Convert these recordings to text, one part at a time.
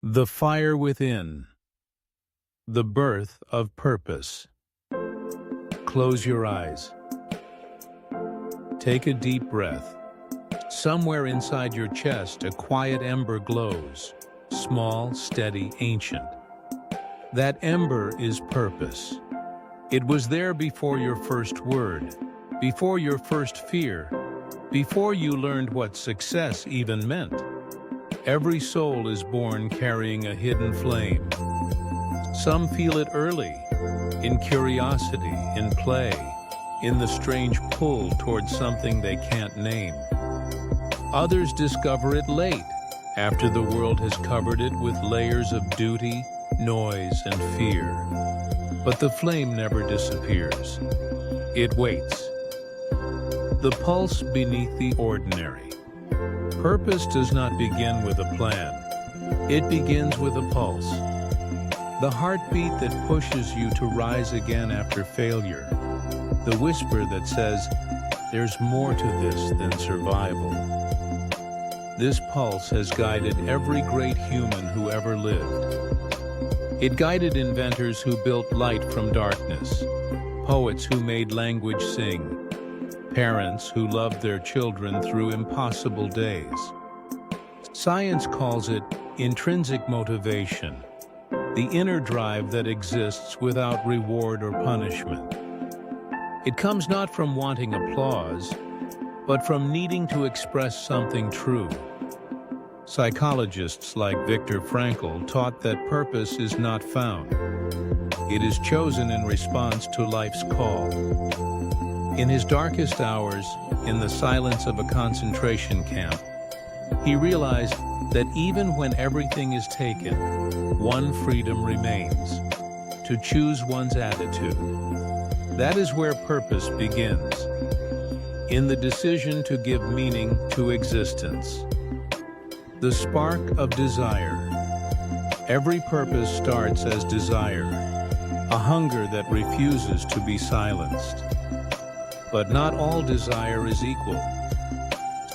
The fire within. The birth of purpose. Close your eyes. Take a deep breath. Somewhere inside your chest, a quiet ember glows, small, steady, ancient. That ember is purpose. It was there before your first word, before your first fear, before you learned what success even meant. Every soul is born carrying a hidden flame. Some feel it early, in curiosity, in play, in the strange pull towards something they can't name. Others discover it late, after the world has covered it with layers of duty, noise, and fear. But the flame never disappears. It waits. The pulse beneath the ordinary. Purpose does not begin with a plan. It begins with a pulse. The heartbeat that pushes you to rise again after failure. The whisper that says, there's more to this than survival. This pulse has guided every great human who ever lived. It guided inventors who built light from darkness, poets who made language sing, parents who loved their children through impossible days. Science calls it intrinsic motivation, the inner drive that exists without reward or punishment. It comes not from wanting applause, but from needing to express something true. Psychologists like Viktor Frankl taught that purpose is not found. It is chosen in response to life's call. In his darkest hours, in the silence of a concentration camp, he realized that even when everything is taken, one freedom remains: to choose one's attitude. That is where purpose begins, in the decision to give meaning to existence. The spark of desire. Every purpose starts as desire, a hunger that refuses to be silenced. But not all desire is equal.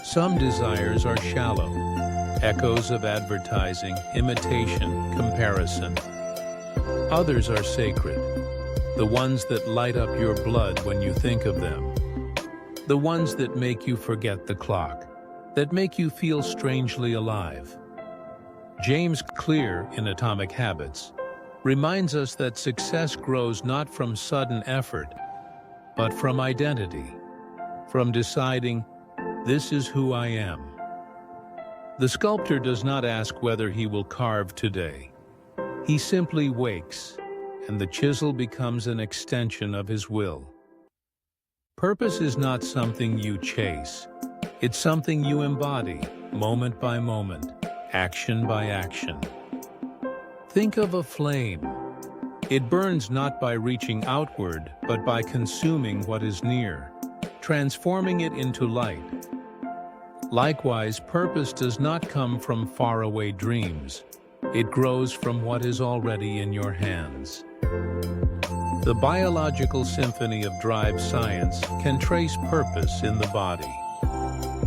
Some desires are shallow, echoes of advertising, imitation, comparison. Others are sacred, the ones that light up your blood when you think of them. The ones that make you forget the clock, that make you feel strangely alive. James Clear, in Atomic Habits, reminds us that success grows not from sudden effort, but from identity, from deciding, this is who I am. The sculptor does not ask whether he will carve today. He simply wakes, and the chisel becomes an extension of his will. Purpose is not something you chase. It's something you embody, moment by moment, action by action. Think of a flame. It burns not by reaching outward, but by consuming what is near, transforming it into light. Likewise, purpose does not come from faraway dreams. It grows from what is already in your hands. The biological symphony of drive science can trace purpose in the body.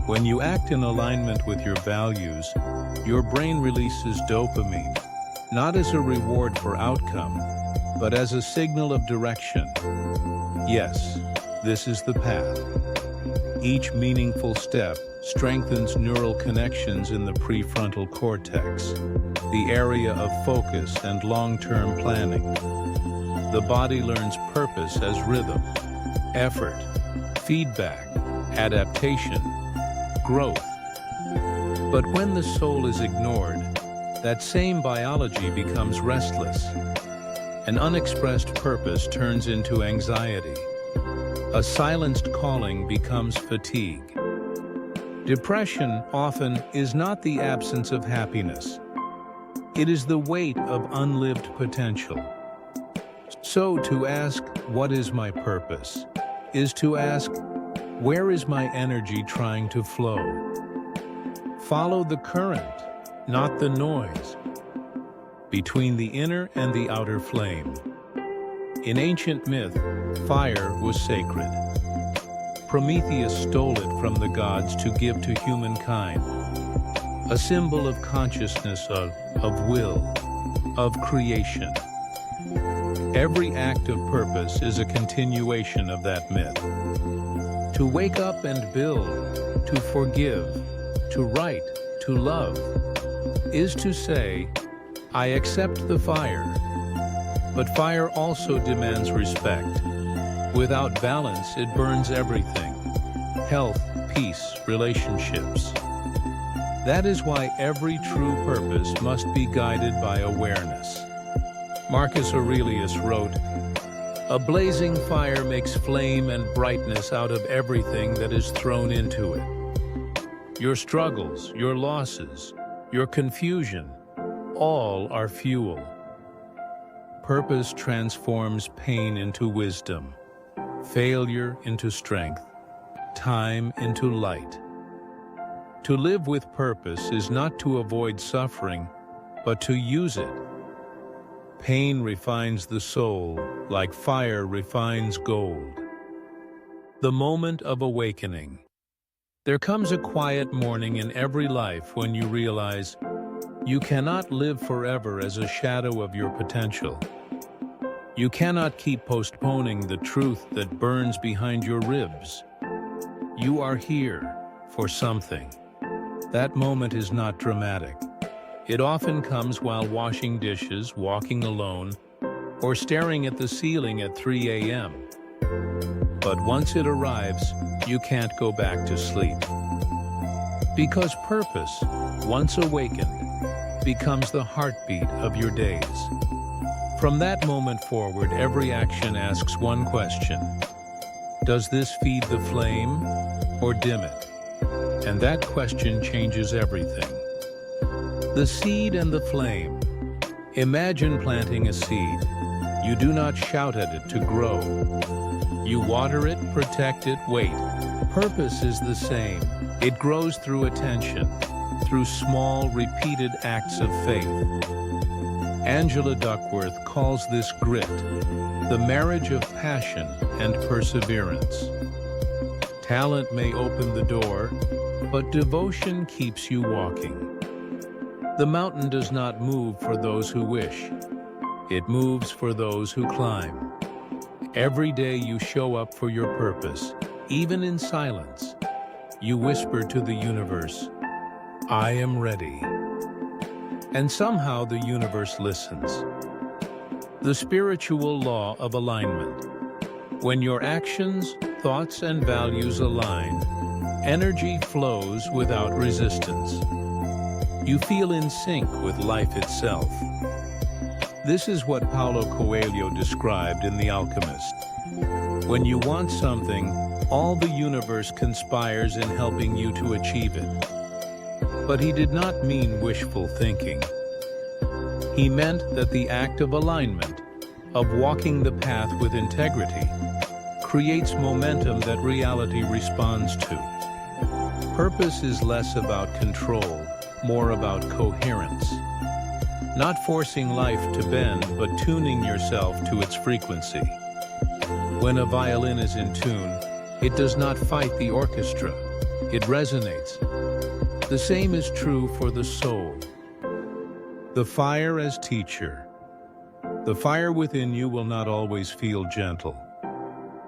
When you act in alignment with your values, your brain releases dopamine, not as a reward for outcome, but as a signal of direction. Yes, this is the path. Each meaningful step strengthens neural connections in the prefrontal cortex, the area of focus and long-term planning. The body learns purpose as rhythm, effort, feedback, adaptation, growth. But when the soul is ignored, that same biology becomes restless. An unexpressed purpose turns into anxiety. A silenced calling becomes fatigue. Depression often is not the absence of happiness. It is the weight of unlived potential. So to ask, what is my purpose, is to ask, where is my energy trying to flow? Follow the current, not the noise, between the inner and the outer flame. In ancient myth, fire was sacred. Prometheus stole it from the gods to give to humankind, a symbol of consciousness, of of will, of creation. Every act of purpose is a continuation of that myth. To wake up and build, to forgive, to write, to love, is to say, I accept the fire. But fire also demands respect. Without balance, it burns everything. Health, peace, relationships. That is why every true purpose must be guided by awareness. Marcus Aurelius wrote, "A blazing fire makes flame and brightness out of everything that is thrown into it." Your struggles, your losses, your confusion, all are fuel. Purpose transforms pain into wisdom, failure into strength, time into light. To live with purpose is not to avoid suffering, but to use it. Pain refines the soul, like fire refines gold. The moment of awakening. There comes a quiet morning in every life when you realize you cannot live forever as a shadow of your potential. You cannot keep postponing the truth that burns behind your ribs. You are here for something. That moment is not dramatic. It often comes while washing dishes, walking alone, or staring at the ceiling at 3 a.m. But once it arrives, you can't go back to sleep. Because purpose, once awakened, becomes the heartbeat of your days. From that moment forward, every action asks one question. Does this feed the flame or dim it? And that question changes everything. The seed and the flame. Imagine planting a seed. You do not shout at it to grow. You water it, protect it, wait. Purpose is the same. It grows through attention, through small, repeated acts of faith. Angela Duckworth calls this grit, the marriage of passion and perseverance. Talent may open the door, but devotion keeps you walking. The mountain does not move for those who wish. It moves for those who climb. Every day you show up for your purpose, even in silence. You whisper to the universe, I am ready. And somehow the universe listens. The spiritual law of alignment. When your actions, thoughts, and values align, energy flows without resistance. You feel in sync with life itself. This is what Paulo Coelho described in The Alchemist. When you want something, all the universe conspires in helping you to achieve it. But he did not mean wishful thinking. He meant that the act of alignment, of walking the path with integrity, creates momentum that reality responds to. Purpose is less about control, more about coherence. Not forcing life to bend, but tuning yourself to its frequency. When a violin is in tune, it does not fight the orchestra. It resonates. The same is true for the soul. The fire as teacher. The fire within you will not always feel gentle.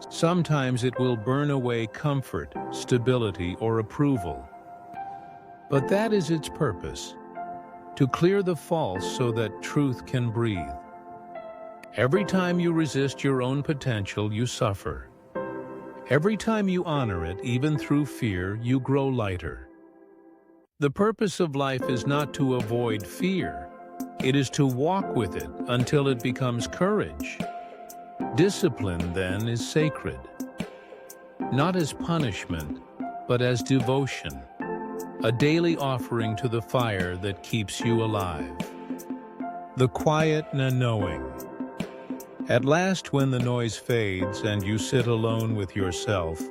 Sometimes it will burn away comfort, stability, or approval. But that is its purpose, to clear the false so that truth can breathe. Every time you resist your own potential, you suffer. Every time you honor it, even through fear, you grow lighter. The purpose of life is not to avoid fear. It is to walk with it until it becomes courage. Discipline, then, is sacred. Not as punishment, but as devotion. A daily offering to the fire that keeps you alive. The quiet knowing. At last, when the noise fades and you sit alone with yourself,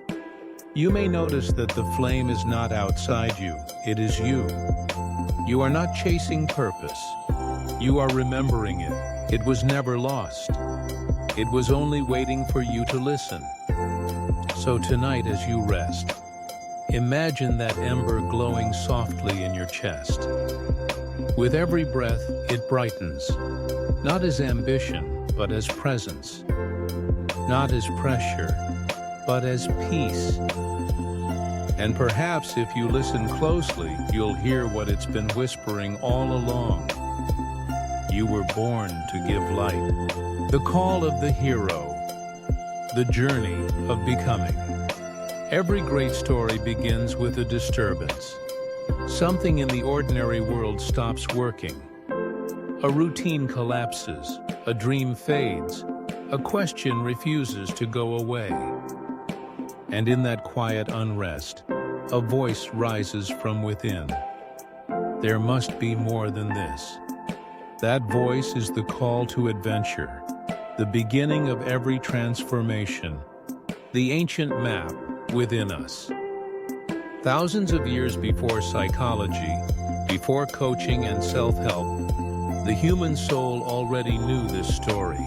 you may notice that the flame is not outside you, it is you. You are not chasing purpose. You are remembering it. It was never lost. It was only waiting for you to listen. So tonight, as you rest, imagine that ember glowing softly in your chest. With every breath, it brightens, not as ambition, but as presence, not as pressure, but as peace. And perhaps if you listen closely, you'll hear what it's been whispering all along. You were born to give light. The call of the hero. The journey of becoming. Every great story begins with a disturbance. Something in the ordinary world stops working. A routine collapses, a dream fades, a question refuses to go away. And in that quiet unrest, a voice rises from within. There must be more than this. That voice is the call to adventure, the beginning of every transformation, the ancient map within us. Thousands of years before psychology, before coaching and self-help, the human soul already knew this story.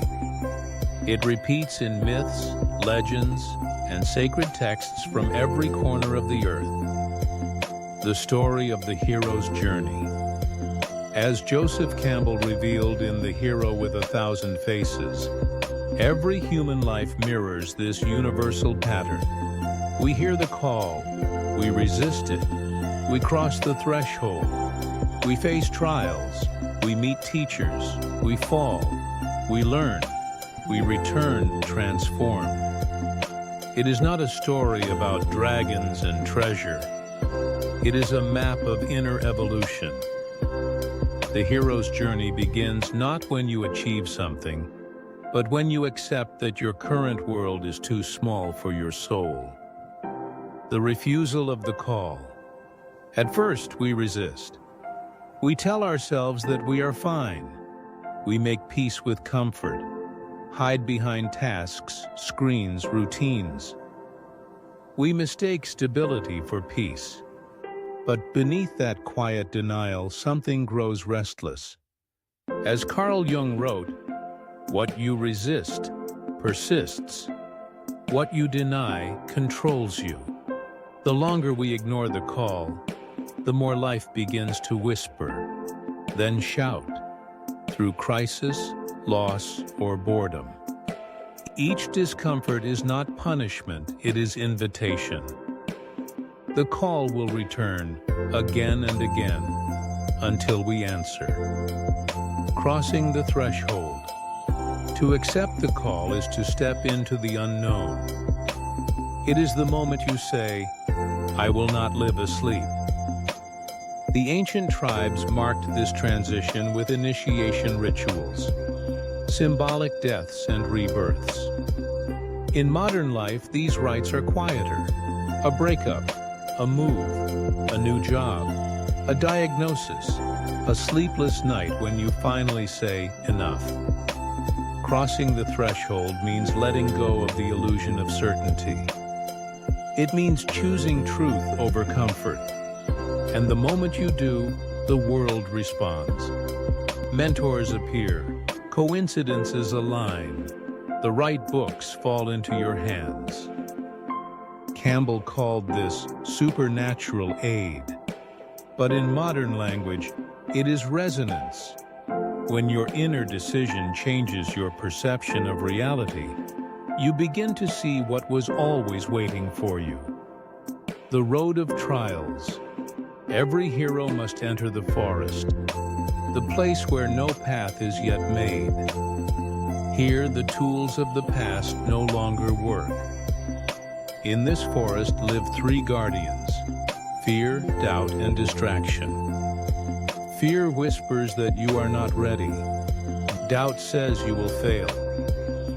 It repeats in myths, legends, and sacred texts from every corner of the earth. The story of the hero's journey. As Joseph Campbell revealed in The Hero with a Thousand Faces, every human life mirrors this universal pattern. We hear the call, we resist it, we cross the threshold, we face trials, we meet teachers, we fall, we learn, we return transformed. It is not a story about dragons and treasure. It is a map of inner evolution. The hero's journey begins not when you achieve something, but when you accept that your current world is too small for your soul. The refusal of the call. At first, we resist. We tell ourselves that we are fine. We make peace with comfort, hide behind tasks, screens, routines. We mistake stability for peace. But beneath that quiet denial, something grows restless. As Carl Jung wrote, "What you resist persists. What you deny controls you." The longer we ignore the call, the more life begins to whisper, then shout, through crisis, loss, or boredom. Each discomfort is not punishment, it is invitation. The call will return again and again until we answer. Crossing the threshold. To accept the call is to step into the unknown. It is the moment you say, "I will not live asleep." The ancient tribes marked this transition with initiation rituals, symbolic deaths and rebirths. In modern life, these rites are quieter. A breakup, a move, a new job, a diagnosis, a sleepless night when you finally say, "Enough." Crossing the threshold means letting go of the illusion of certainty. It means choosing truth over comfort. And the moment you do, the world responds. Mentors appear, coincidences align, the right books fall into your hands. Campbell called this supernatural aid. But in modern language, it is resonance. When your inner decision changes your perception of reality, you begin to see what was always waiting for you. The road of trials. Every hero must enter the forest, the place where no path is yet made. Here, the tools of the past no longer work. In this forest live three guardians: fear, doubt, and distraction. Fear whispers that you are not ready. Doubt says you will fail.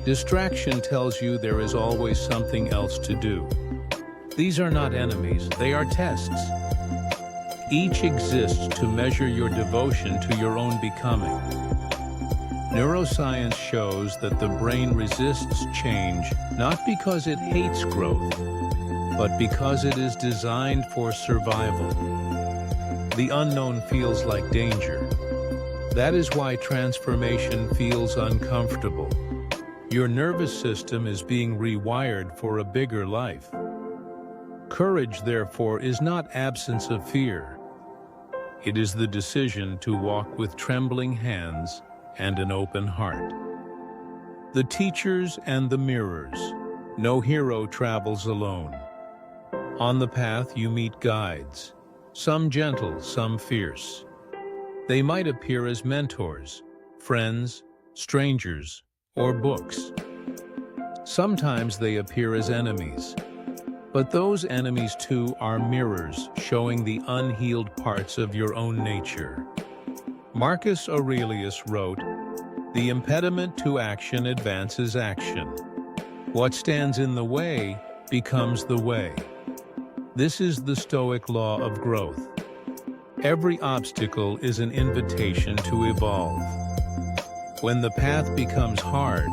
Distraction tells you there is always something else to do. These are not enemies, they are tests. Each exists to measure your devotion to your own becoming. Neuroscience shows that the brain resists change not because it hates growth, but because it is designed for survival. The unknown feels like danger. That is why transformation feels uncomfortable. Your nervous system is being rewired for a bigger life. Courage, therefore, is not absence of fear. It is the decision to walk with trembling hands and an open heart. The teachers and the mirrors. No hero travels alone. On the path you meet guides, some gentle, some fierce. They might appear as mentors, friends, strangers, or books. Sometimes they appear as enemies. But those enemies too are mirrors showing the unhealed parts of your own nature. Marcus Aurelius wrote, "The impediment to action advances action. What stands in the way becomes the way." This is the Stoic law of growth. Every obstacle is an invitation to evolve. When the path becomes hard,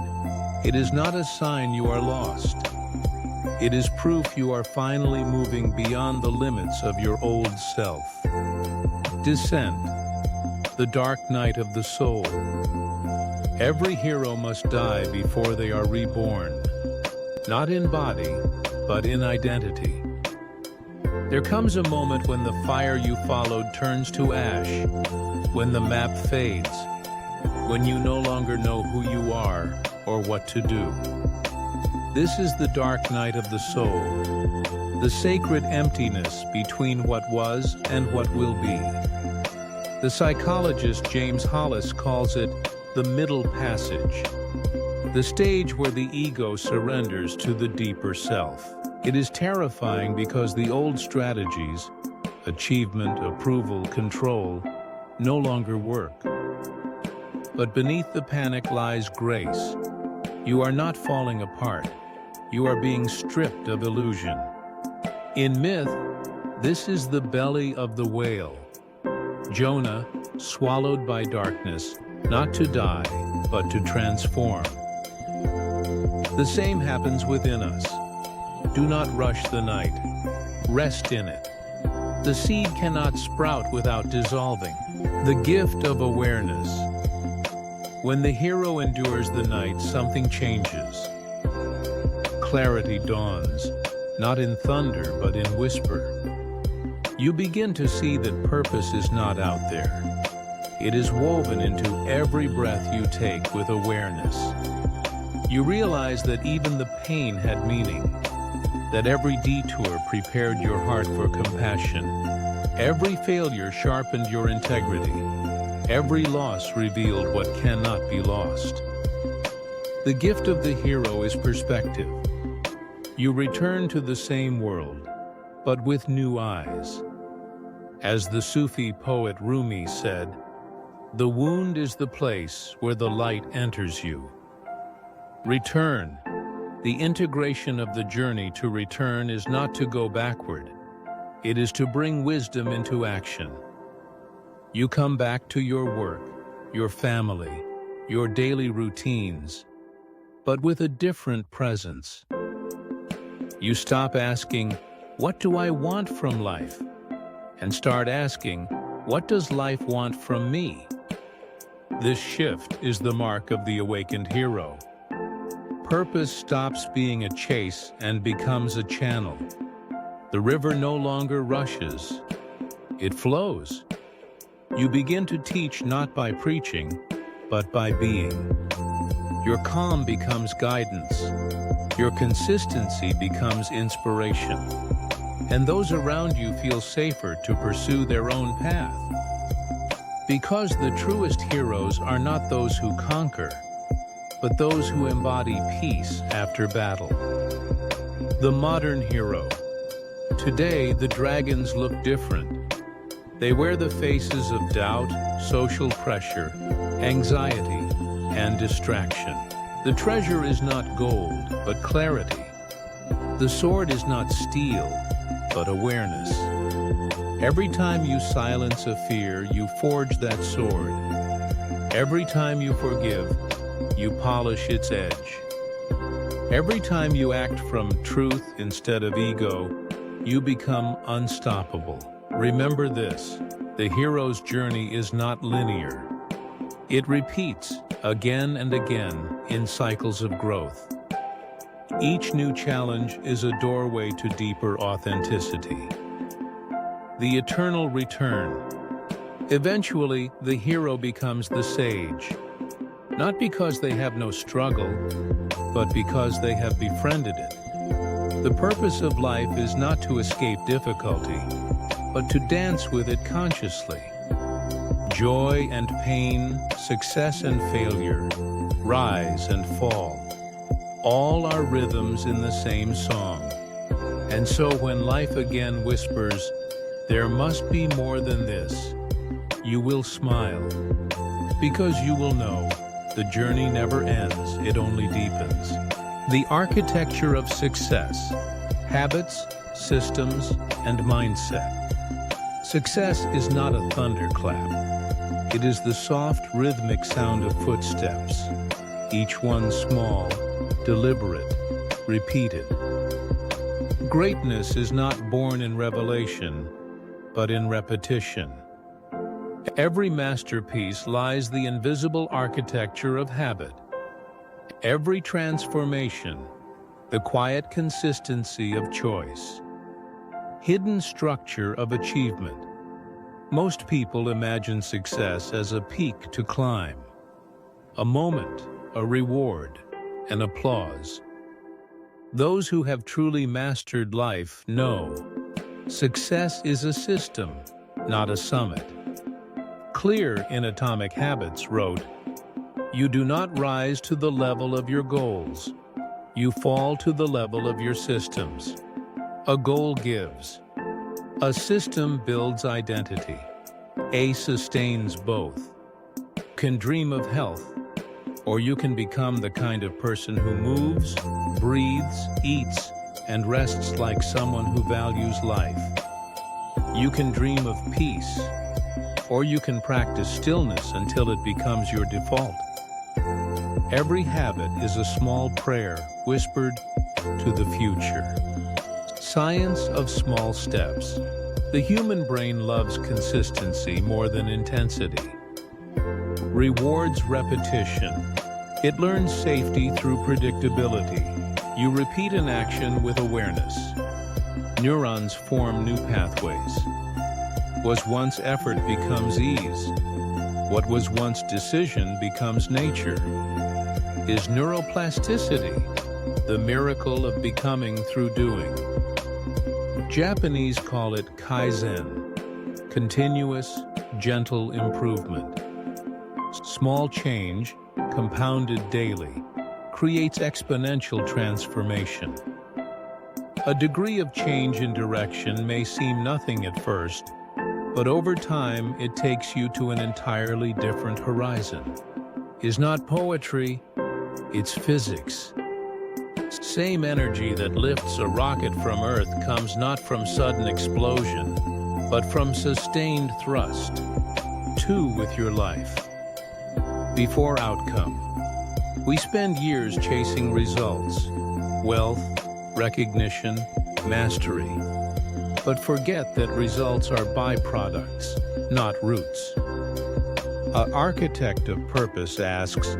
it is not a sign you are lost. It is proof you are finally moving beyond the limits of your old self. Descent, the dark night of the soul. Every hero must die before they are reborn, not in body, but in identity. There comes a moment when the fire you followed turns to ash, when the map fades, when you no longer know who you are or what to do. This is the dark night of the soul, the sacred emptiness between what was and what will be. The psychologist James Hollis calls it the middle passage, the stage where the ego surrenders to the deeper self. It is terrifying because the old strategies, achievement, approval, control, no longer work. But beneath the panic lies grace. You are not falling apart. You are being stripped of illusion. In myth, this is the belly of the whale. Jonah, swallowed by darkness, not to die, but to transform. The same happens within us. Do not rush the night. Rest in it. The seed cannot sprout without dissolving. The gift of awareness. When the hero endures the night, something changes. Clarity dawns, not in thunder, but in whisper. You begin to see that purpose is not out there. It is woven into every breath you take with awareness. You realize that even the pain had meaning, that every detour prepared your heart for compassion. Every failure sharpened your integrity. Every loss revealed what cannot be lost. The gift of the hero is perspective. You return to the same world, but with new eyes. As the Sufi poet Rumi said, "The wound is the place where the light enters you." Return. The integration of the journey to return is not to go backward. It is to bring wisdom into action. You come back to your work, your family, your daily routines, but with a different presence. You stop asking, "What do I want from life?" and start asking, "What does life want from me?" This shift is the mark of the awakened hero. Purpose stops being a chase and becomes a channel. The river no longer rushes, it flows. You begin to teach not by preaching, but by being. Your calm becomes guidance. Your consistency becomes inspiration. And those around you feel safer to pursue their own path. Because the truest heroes are not those who conquer, but those who embody peace after battle. The modern hero. Today, the dragons look different. They wear the faces of doubt, social pressure, anxiety, and distraction. The treasure is not gold, but clarity. The sword is not steel, but awareness. Every time you silence a fear, you forge that sword. Every time you forgive, you polish its edge. Every time you act from truth instead of ego, you become unstoppable. Remember this, the hero's journey is not linear. It repeats again and again in cycles of growth. Each new challenge is a doorway to deeper authenticity. The eternal return. Eventually, the hero becomes the sage, not because they have no struggle, but because they have befriended it. The purpose of life is not to escape difficulty, but to dance with it consciously. Joy and pain, success and failure, rise and fall, all are rhythms in the same song. And so when life again whispers, "There must be more than this," you will smile, because you will know the journey never ends, it only deepens. The architecture of success: habits, systems, and mindset. Success is not a thunderclap. It is the soft, rhythmic sound of footsteps, each one small, deliberate, repeated. Greatness is not born in revelation, but in repetition. Every masterpiece lies the invisible architecture of habit. Every transformation, the quiet consistency of choice. Hidden structure of achievement. Most people imagine success as a peak to climb, a moment, a reward, an applause. Those who have truly mastered life know success is a system, not a summit. Clear in Atomic Habits wrote, "You do not rise to the level of your goals. You fall to the level of your systems." A goal gives. A system builds identity. A sustains both. Can dream of health, or you can become the kind of person who moves, breathes, eats, and rests like someone who values life. You can dream of peace, or you can practice stillness until it becomes your default. Every habit is a small prayer whispered to the future. Science of small steps. The human brain loves consistency more than intensity. Rewards repetition. It learns safety through predictability. You repeat an action with awareness. Neurons form new pathways. Was once effort becomes ease. What was once decision becomes nature. Is neuroplasticity the miracle of becoming through doing? Japanese call it kaizen, continuous, gentle improvement. Small change, compounded daily, creates exponential transformation. A degree of change in direction may seem nothing at first, but over time it takes you to an entirely different horizon. Is not poetry, it's physics. Same energy that lifts a rocket from Earth comes not from sudden explosion, but from sustained thrust. Two with your life. Before outcome. We spend years chasing results, wealth, recognition, mastery, but forget that results are byproducts, not roots. An architect of purpose asks,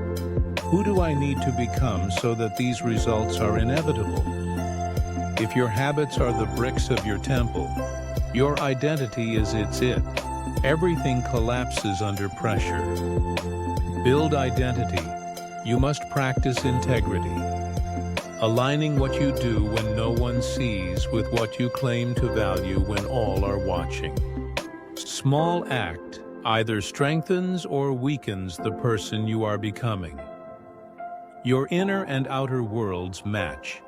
who do I need to become so that these results are inevitable? If your habits are the bricks of your temple, your identity is it. Everything collapses under pressure. Build identity. You must practice integrity. Aligning what you do when no one sees with what you claim to value when all are watching. Small act either strengthens or weakens the person you are becoming. Your inner and outer worlds match.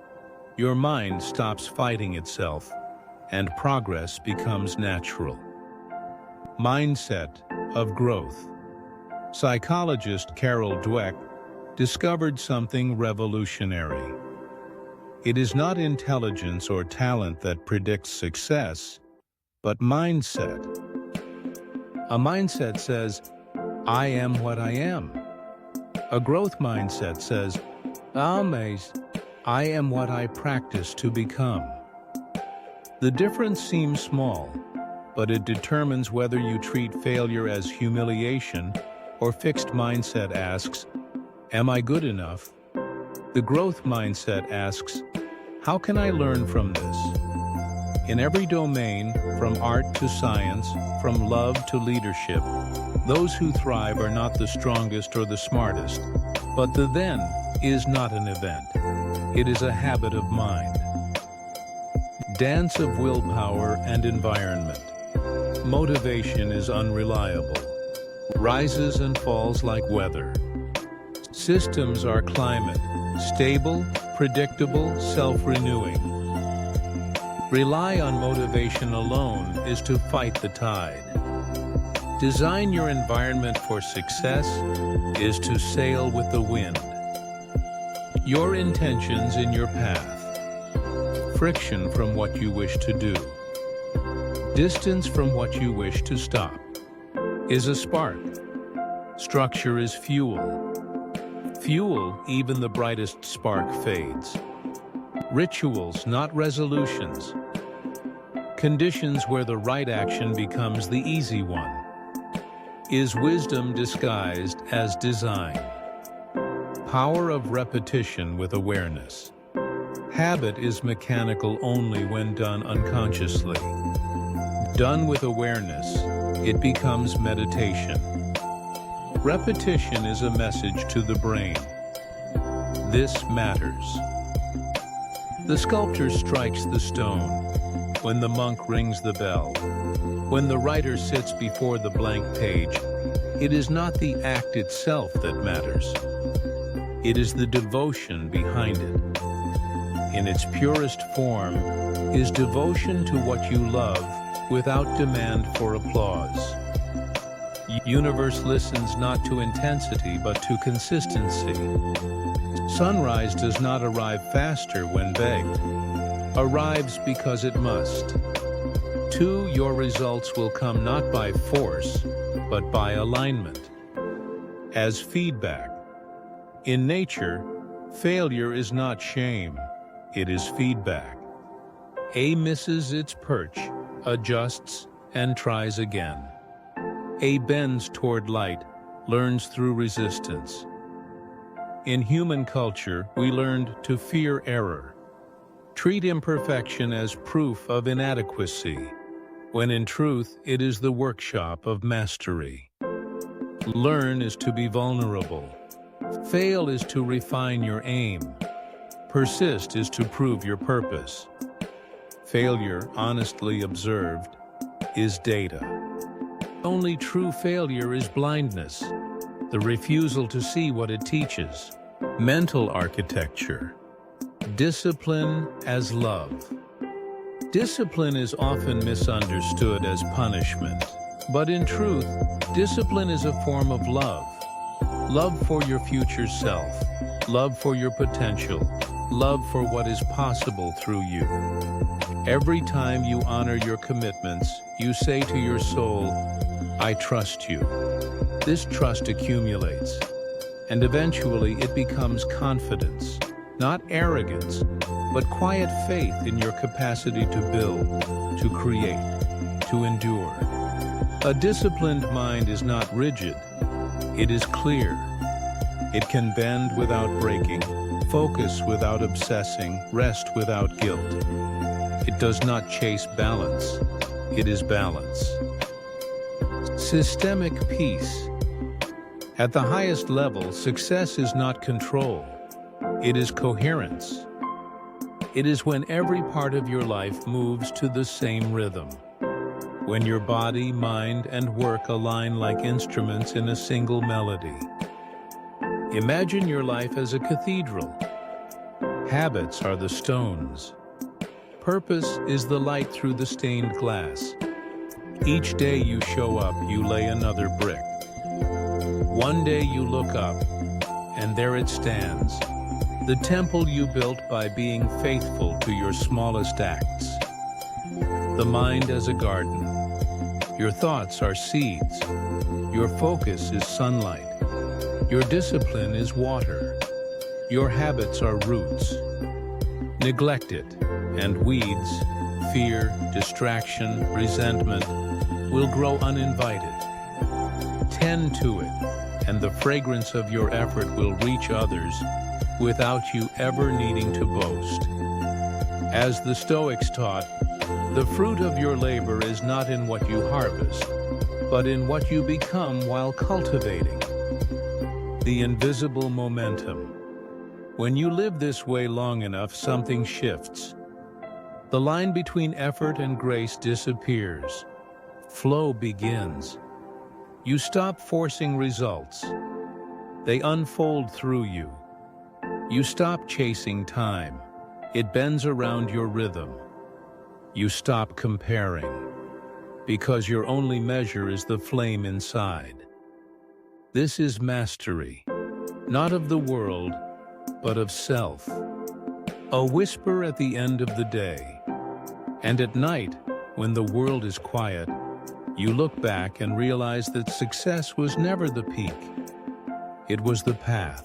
Your mind stops fighting itself, and progress becomes natural. Mindset of growth. Psychologist Carol Dweck discovered something revolutionary. It is not intelligence or talent that predicts success, but mindset. A mindset says, I am what I am. A growth mindset says, I am what I practice to become. The difference seems small, but it determines whether you treat failure as humiliation or fixed mindset asks, am I good enough? The growth mindset asks, how can I learn from this? In every domain, from art to science, from love to leadership, those who thrive are not the strongest or the smartest, but the then is not an event. It is a habit of mind. Dance of willpower and environment. Motivation is unreliable, rises and falls like weather. Systems are climate, stable, predictable, self-renewing. Rely on motivation alone is to fight the tide. Design your environment for success is to sail with the wind. Your intentions in your path. Friction from what you wish to do. Distance from what you wish to stop. Is a spark. Structure is fuel. Fuel, even the brightest spark fades. Rituals, not resolutions. Conditions where the right action becomes the easy one. Is wisdom disguised as design. Power of repetition with awareness. Habit is mechanical only when done unconsciously. Done with awareness, it becomes meditation. Repetition is a message to the brain. This matters. The sculptor strikes the stone when the monk rings the bell. When the writer sits before the blank page, it is not the act itself that matters. It is the devotion behind it. In its purest form, is devotion to what you love without demand for applause. Universe listens not to intensity but to consistency. Sunrise does not arrive faster when begged. Arrives because it must. 2, your results will come not by force, but by alignment. As feedback. In nature, failure is not shame, it is feedback. A misses its perch, adjusts, and tries again. A bends toward light, learns through resistance. In human culture, we learned to fear error. Treat imperfection as proof of inadequacy, when in truth it is the workshop of mastery. Learn is to be vulnerable. Fail is to refine your aim. Persist is to prove your purpose. Failure, honestly observed, is data. Only true failure is blindness, the refusal to see what it teaches. Mental architecture. Discipline as love. Discipline is often misunderstood as punishment, but in truth, discipline is a form of love. Love for your future self, love for your potential, love for what is possible through you. Every time you honor your commitments, you say to your soul, I trust you. This trust accumulates, and eventually it becomes confidence, not arrogance, but quiet faith in your capacity to build, to create, to endure. A disciplined mind is not rigid, it is clear. It can bend without breaking, focus without obsessing, rest without guilt. It does not chase balance, it is balance. Systemic peace. At the highest level, success is not control, it is coherence. It is when every part of your life moves to the same rhythm. When your body, mind, and work align like instruments in a single melody. Imagine your life as a cathedral. Habits are the stones. Purpose is the light through the stained glass. Each day you show up, you lay another brick. One day you look up, and there it stands. The temple you built by being faithful to your smallest acts. The mind as a garden. Your thoughts are seeds. Your focus is sunlight. Your discipline is water. Your habits are roots. Neglect it, and weeds, fear, distraction, resentment will grow uninvited. Tend to it, and the fragrance of your effort will reach others without you ever needing to boast. As the Stoics taught, The fruit of your labor is not in what you harvest, but in what you become while cultivating. The invisible momentum. When you live this way long enough, something shifts. The line between effort and grace disappears. Flow begins. You stop forcing results. They unfold through you. You stop chasing time. It bends around your rhythm. You stop comparing, because your only measure is the flame inside. This is mastery, not of the world, but of self. A whisper at the end of the day. And at night, when the world is quiet, you look back and realize that success was never the peak. It was the path.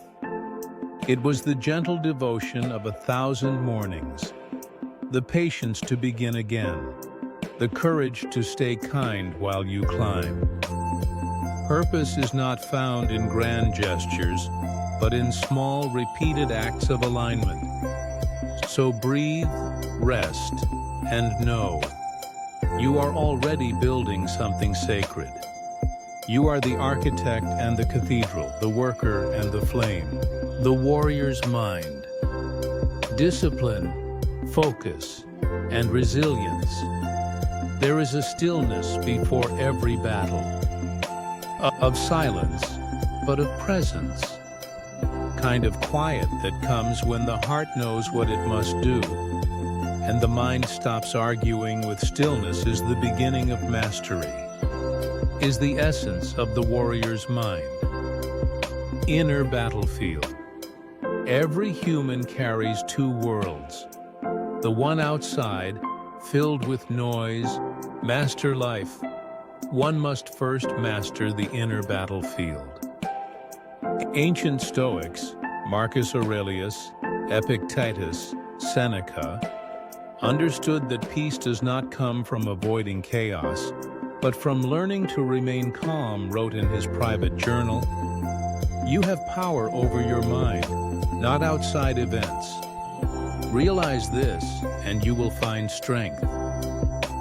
It was the gentle devotion of 1,000 mornings, the patience to begin again, the courage to stay kind while you climb. Purpose is not found in grand gestures, but in small, repeated acts of alignment. So breathe, rest, and know you are already building something sacred. You are the architect and the cathedral, the worker and the flame, the warrior's mind. Discipline, focus, and resilience. There is a stillness before every battle, of silence, but of presence. Kind of quiet that comes when the heart knows what it must do, and the mind stops arguing with stillness is the beginning of mastery, is the essence of the warrior's mind. Inner battlefield. Every human carries two worlds. The one outside, filled with noise, master life. One must first master the inner battlefield. Ancient Stoics, Marcus Aurelius, Epictetus, Seneca, understood that peace does not come from avoiding chaos, but from learning to remain calm, wrote in his private journal. You have power over your mind, not outside events. Realize this, and you will find strength.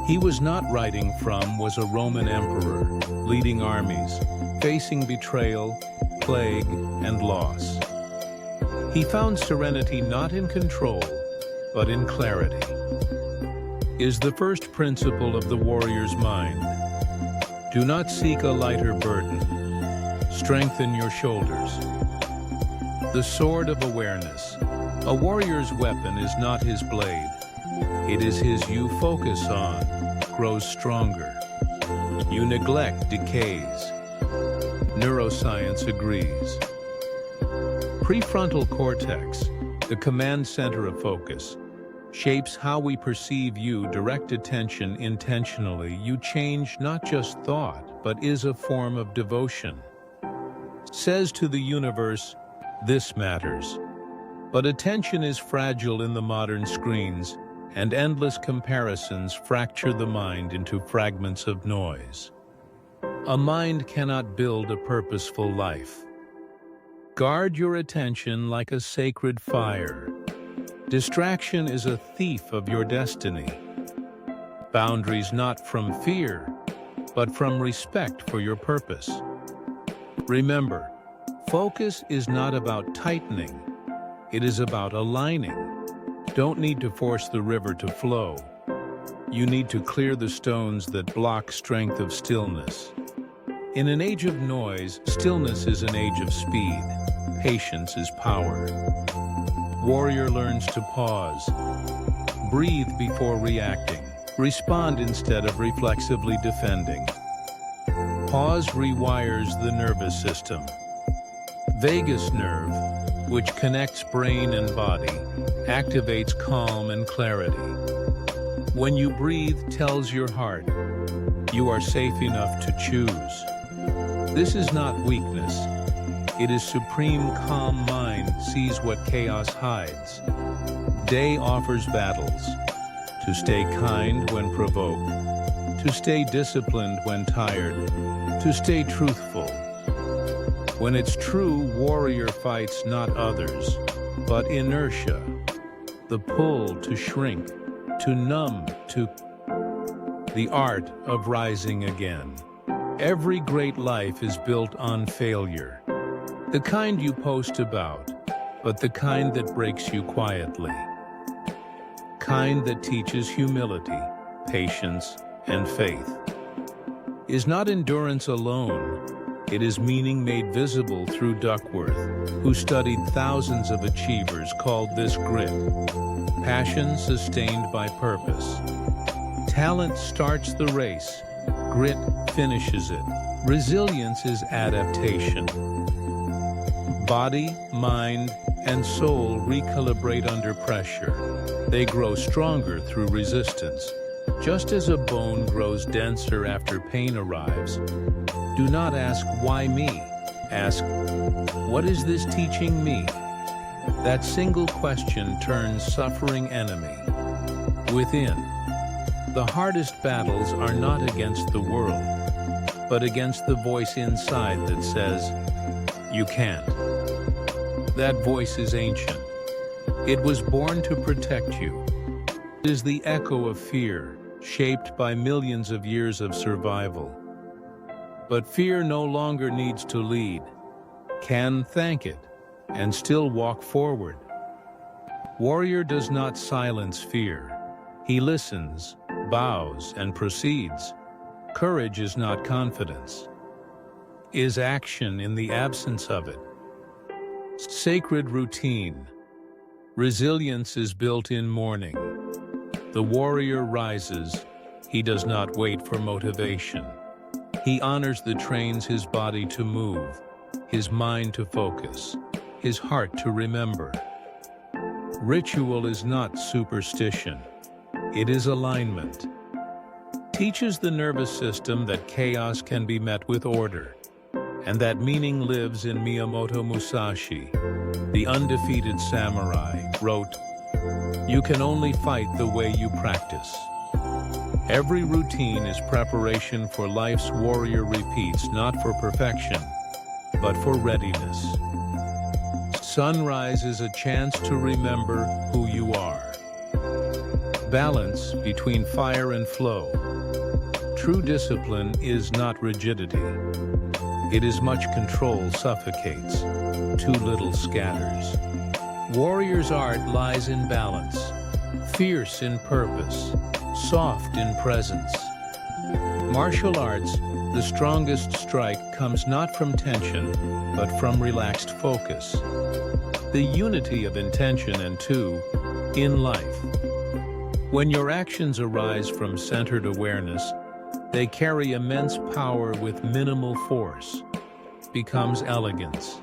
He was not writing from was a Roman emperor, leading armies, facing betrayal, plague, and loss. He found serenity not in control, but in clarity. Is the first principle of the warrior's mind. Do not seek a lighter burden. Strengthen your shoulders. The sword of awareness. A warrior's weapon is not his blade. It is his you focus on, grows stronger. You neglect, decays. Neuroscience agrees. Prefrontal cortex, the command center of focus, shapes how we perceive you. Direct attention intentionally. You change not just thought, but is a form of devotion. Says to the universe, this matters. But attention is fragile in the modern screens, and endless comparisons fracture the mind into fragments of noise. A mind cannot build a purposeful life. Guard your attention like a sacred fire. Distraction is a thief of your destiny. Boundaries not from fear, but from respect for your purpose. Remember, focus is not about tightening. It is about aligning. Don't need to force the river to flow. You need to clear the stones that block strength of stillness. In an age of noise, stillness is an age of speed. Patience is power. Warrior learns to pause. Breathe before reacting. Respond instead of reflexively defending. Pause rewires the nervous system. Vagus nerve, which connects brain and body, activates calm and clarity. When you breathe, tells your heart, you are safe enough to choose. This is not weakness. It is supreme calm mind sees what chaos hides. Day offers battles. To stay kind when provoked. To stay disciplined when tired. To stay truthful. When it's true, warrior fights not others, but inertia. The pull to shrink, to numb, to the art of rising again. Every great life is built on failure. The kind you post about, but the kind that breaks you quietly. Kind that teaches humility, patience, and faith. Is not endurance alone, it is meaning made visible through Duckworth, who studied thousands of achievers, called this grit. Passion sustained by purpose. Talent starts the race, grit finishes it. Resilience is adaptation. Body, mind, and soul recalibrate under pressure. They grow stronger through resistance. Just as a bone grows denser after pain arrives, do not ask, why me? Ask, what is this teaching me? That single question turns suffering enemy within. The hardest battles are not against the world, but against the voice inside that says, you can't. That voice is ancient. It was born to protect you. It is the echo of fear, shaped by millions of years of survival. But fear no longer needs to lead, can thank it, and still walk forward. Warrior does not silence fear. He listens, bows, and proceeds. Courage is not confidence. Is action in the absence of it. Sacred routine. Resilience is built in mourning. The warrior rises. He does not wait for motivation. He honors the trains his body to move, his mind to focus, his heart to remember. Ritual is not superstition. It is alignment. Teaches the nervous system that chaos can be met with order, and that meaning lives in Miyamoto Musashi. The undefeated samurai wrote, "You can only fight the way you practice." Every routine is preparation for life's warrior repeats, not for perfection, but for readiness. Sunrise is a chance to remember who you are. Balance between fire and flow. True discipline is not rigidity. It is much control suffocates, too little scatters. Warrior's art lies in balance, fierce in purpose, soft in presence. Martial arts, the strongest strike comes not from tension, but from relaxed focus. The unity of intention and in life. When your actions arise from centered awareness, they carry immense power with minimal force. Becomes elegance.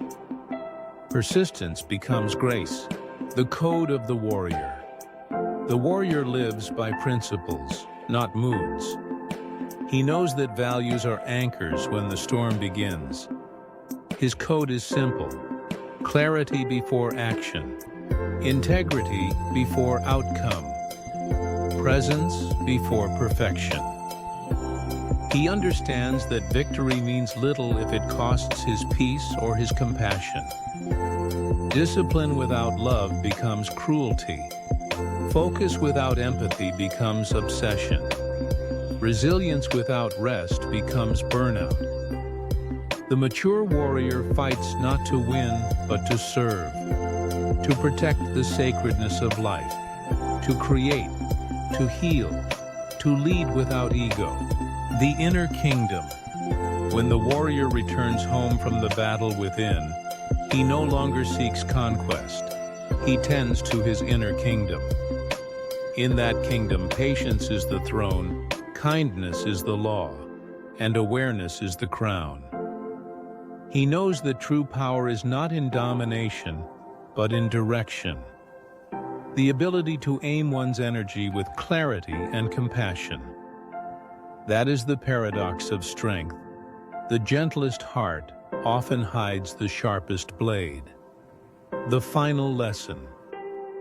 Persistence becomes grace, the code of the warrior. The warrior lives by principles, not moods. He knows that values are anchors when the storm begins. His code is simple: clarity before action, integrity before outcome, presence before perfection. He understands that victory means little if it costs his peace or his compassion. Discipline without love becomes cruelty. Focus without empathy becomes obsession. Resilience without rest becomes burnout. The mature warrior fights not to win, but to serve, to protect the sacredness of life, to create, to heal, to lead without ego. The inner kingdom. When the warrior returns home from the battle within, he no longer seeks conquest. He tends to his inner kingdom. In that kingdom, patience is the throne, kindness is the law, and awareness is the crown. He knows that true power is not in domination, but in direction. The ability to aim one's energy with clarity and compassion. That is the paradox of strength. The gentlest heart often hides the sharpest blade. The final lesson.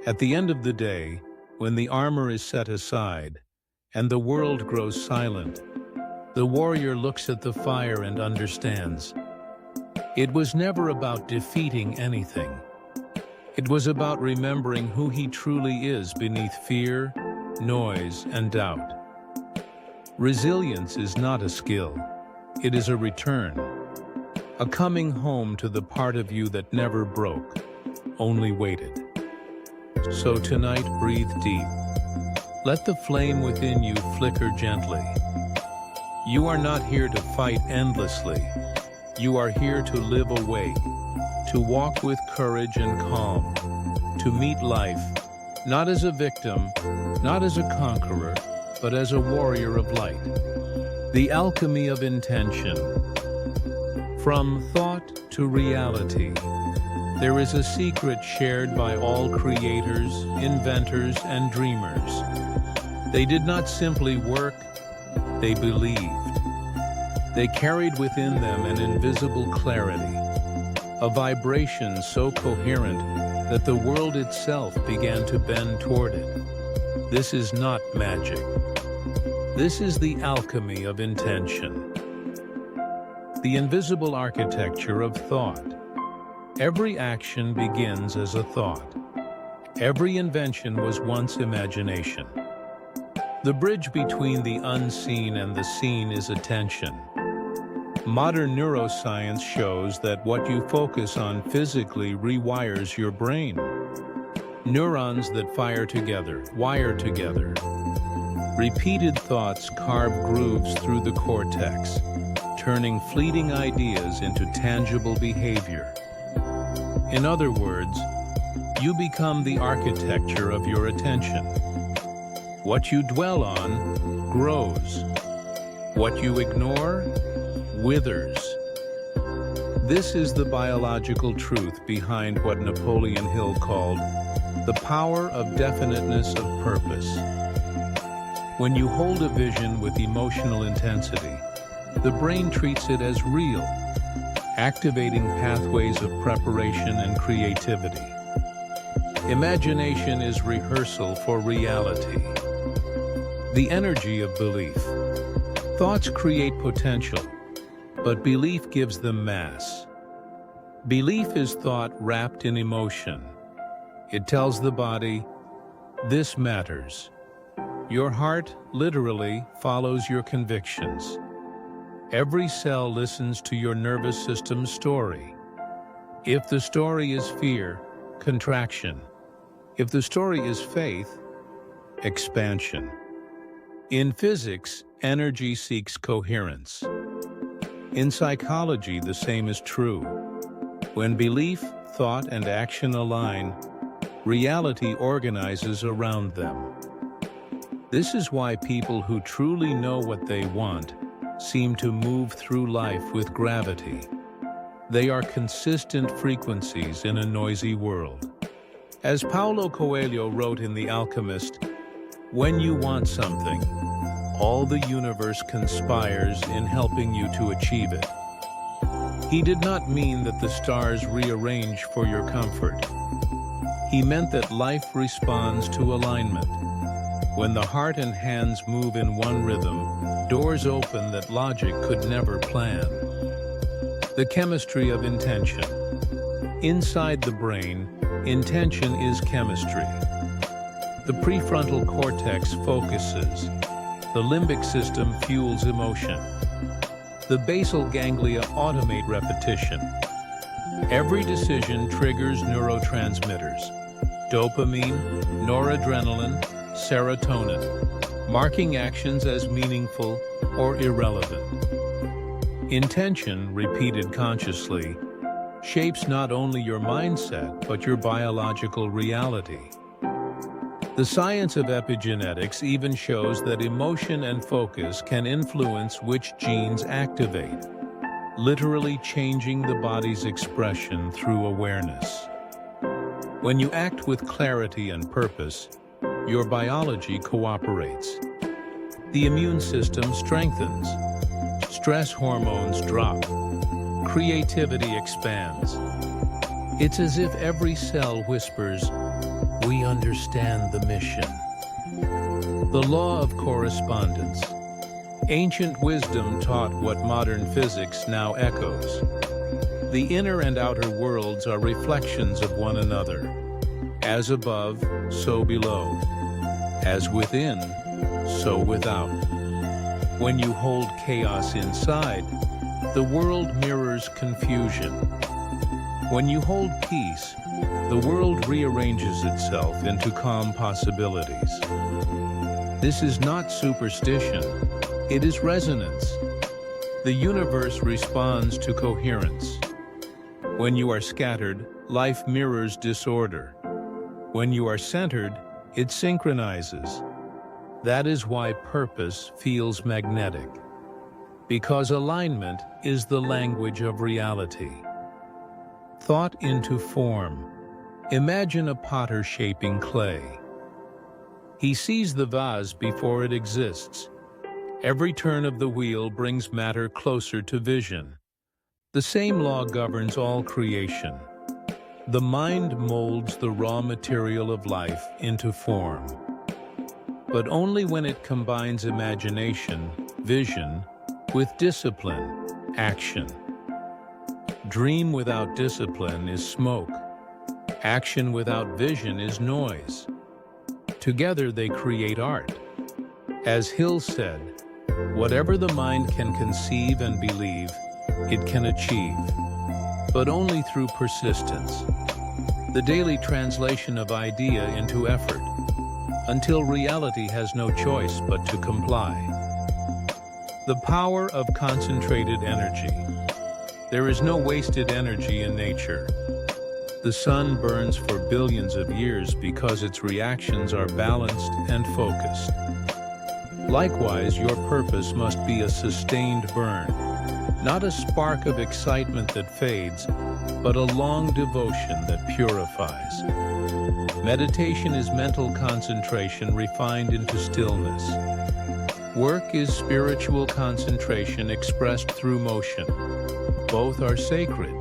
At the end of the day, when the armor is set aside and the world grows silent, the warrior looks at the fire and understands. It was never about defeating anything. It was about remembering who he truly is beneath fear, noise, and doubt. Resilience is not a skill. It is a return, a coming home to the part of you that never broke, only waited. So tonight, breathe deep. Let the flame within you flicker gently. You are not here to fight endlessly. You are here to live awake, to walk with courage and calm, to meet life, not as a victim, not as a conqueror, but as a warrior of light. The alchemy of intention. From thought to reality, there is a secret shared by all creators, inventors, and dreamers. They did not simply work, they believed. They carried within them an invisible clarity, a vibration so coherent that the world itself began to bend toward it. This is not magic. This is the alchemy of intention. The invisible architecture of thought. Every action begins as a thought. Every invention was once imagination. The bridge between the unseen and the seen is attention. Modern neuroscience shows that what you focus on physically rewires your brain. Neurons that fire together, wire together. Repeated thoughts carve grooves through the cortex, turning fleeting ideas into tangible behavior. In other words, you become the architecture of your attention. What you dwell on grows. What you ignore withers. This is the biological truth behind what Napoleon Hill called the power of definiteness of purpose. When you hold a vision with emotional intensity, the brain treats it as real, activating pathways of preparation and creativity. Imagination is rehearsal for reality. The energy of belief. Thoughts create potential, but belief gives them mass. Belief is thought wrapped in emotion. It tells the body, this matters. Your heart, literally, follows your convictions. Every cell listens to your nervous system's story. If the story is fear, contraction. If the story is faith, expansion. In physics, energy seeks coherence. In psychology, the same is true. When belief, thought, and action align, reality organizes around them. This is why people who truly know what they want seem to move through life with gravity. They are consistent frequencies in a noisy world. As Paulo Coelho wrote in The Alchemist, when you want something, all the universe conspires in helping you to achieve it. He did not mean that the stars rearrange for your comfort. He meant that life responds to alignment. When the heart and hands move in one rhythm, doors open that logic could never plan. The chemistry of intention. Inside the brain, intention is chemistry. The prefrontal cortex focuses. The limbic system fuels emotion. The basal ganglia automate repetition. Every decision triggers neurotransmitters. Dopamine, noradrenaline, serotonin, marking actions as meaningful or irrelevant. Intention, repeated consciously, shapes not only your mindset, but your biological reality. The science of epigenetics even shows that emotion and focus can influence which genes activate, literally changing the body's expression through awareness. When you act with clarity and purpose, your biology cooperates. The immune system strengthens. Stress hormones drop. Creativity expands. It's as if every cell whispers, we understand the mission. The law of correspondence. Ancient wisdom taught what modern physics now echoes. The inner and outer worlds are reflections of one another. As above, so below. As within, so without. When you hold chaos inside, the world mirrors confusion. When you hold peace, the world rearranges itself into calm possibilities. This is not superstition, it is resonance. The universe responds to coherence. When you are scattered, life mirrors disorder. When you are centered, it synchronizes. That is why purpose feels magnetic. Because alignment is the language of reality. Thought into form. Imagine a potter shaping clay. He sees the vase before it exists. Every turn of the wheel brings matter closer to vision. The same law governs all creation. The mind molds the raw material of life into form. But only when it combines imagination, vision, with discipline, action. Dream without discipline is smoke. Action without vision is noise. Together they create art. As Hill said, whatever the mind can conceive and believe, it can achieve, but only through persistence. The daily translation of idea into effort, until reality has no choice but to comply. The power of concentrated energy. There is no wasted energy in nature. The sun burns for billions of years because its reactions are balanced and focused. Likewise, your purpose must be a sustained burn, not a spark of excitement that fades, but a long devotion that purifies. Meditation is mental concentration refined into stillness. Work is spiritual concentration expressed through motion. Both are sacred.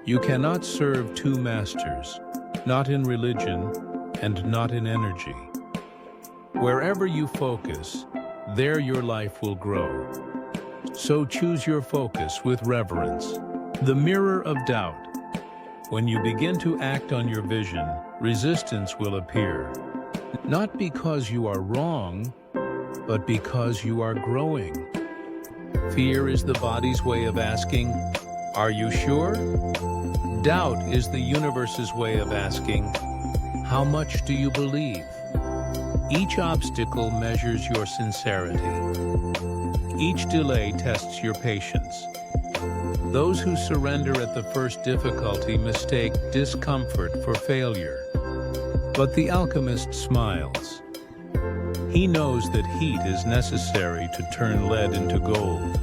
You cannot serve two masters, not in religion and not in energy. Wherever you focus, there your life will grow. So choose your focus with reverence. The mirror of doubt. When you begin to act on your vision, resistance will appear. Not because you are wrong, but because you are growing. Fear is the body's way of asking, "Are you sure?" Doubt is the universe's way of asking, "How much do you believe?" Each obstacle measures your sincerity. Each delay tests your patience. Those who surrender at the first difficulty mistake discomfort for failure. But the alchemist smiles. He knows that heat is necessary to turn lead into gold.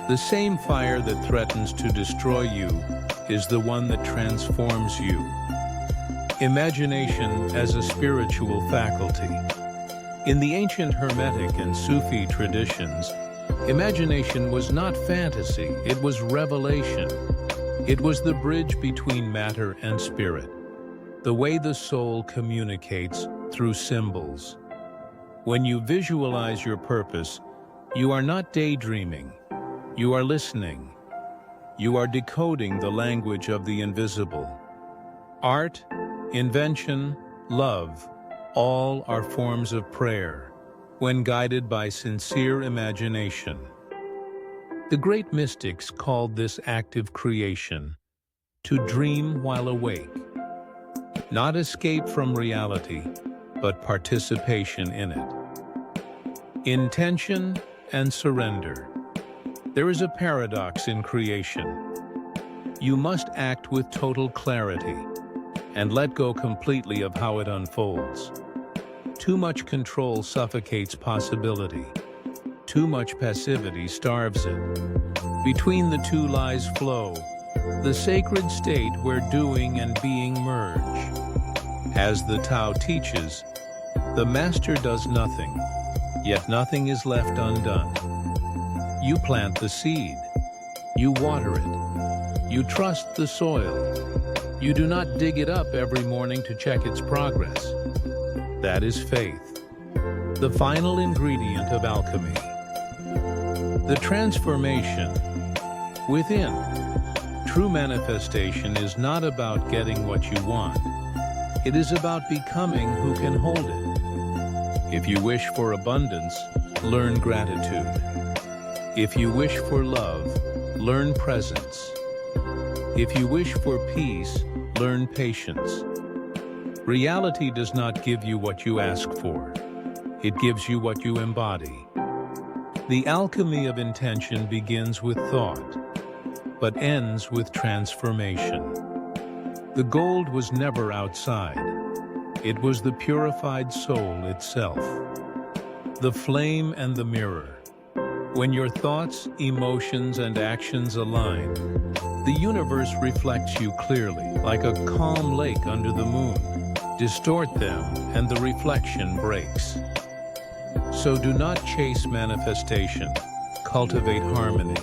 The same fire that threatens to destroy you is the one that transforms you. Imagination as a spiritual faculty. In the ancient Hermetic and Sufi traditions, imagination was not fantasy, it was revelation. It was the bridge between matter and spirit, the way the soul communicates through symbols. When you visualize your purpose, you are not daydreaming, you are listening. You are decoding the language of the invisible. Art, invention, love, all are forms of prayer, when guided by sincere imagination. The great mystics called this active creation to dream while awake, not escape from reality, but participation in it. Intention and surrender. There is a paradox in creation. You must act with total clarity and let go completely of how it unfolds. Too much control suffocates possibility. Too much passivity starves it. Between the two lies flow, the sacred state where doing and being merge. As the Tao teaches, the master does nothing, yet nothing is left undone. You plant the seed. You water it. You trust the soil. You do not dig it up every morning to check its progress. That is faith, the final ingredient of alchemy. The transformation within. True manifestation is not about getting what you want. It is about becoming who can hold it. If you wish for abundance, learn gratitude. If you wish for love, learn presence. If you wish for peace, learn patience. Reality does not give you what you ask for. It gives you what you embody. The alchemy of intention begins with thought, but ends with transformation. The gold was never outside. It was the purified soul itself. The flame and the mirror. When your thoughts, emotions, and actions align, the universe reflects you clearly, like a calm lake under the moon. Distort them, and the reflection breaks. So do not chase manifestation. Cultivate harmony.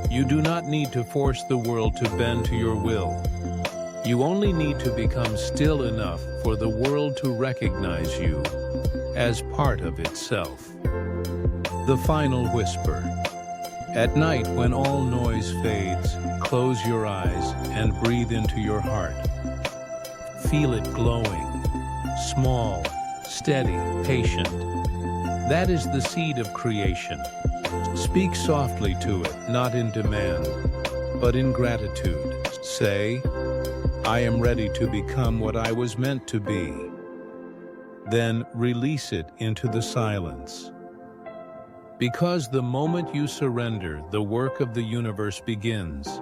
You do not need to force the world to bend to your will. You only need to become still enough for the world to recognize you as part of itself. The final whisper. At night, when all noise fades, close your eyes and breathe into your heart. Feel it glowing, small, steady, patient. That is the seed of creation. Speak softly to it, not in demand, but in gratitude. Say, I am ready to become what I was meant to be. Then release it into the silence. Because the moment you surrender, the work of the universe begins.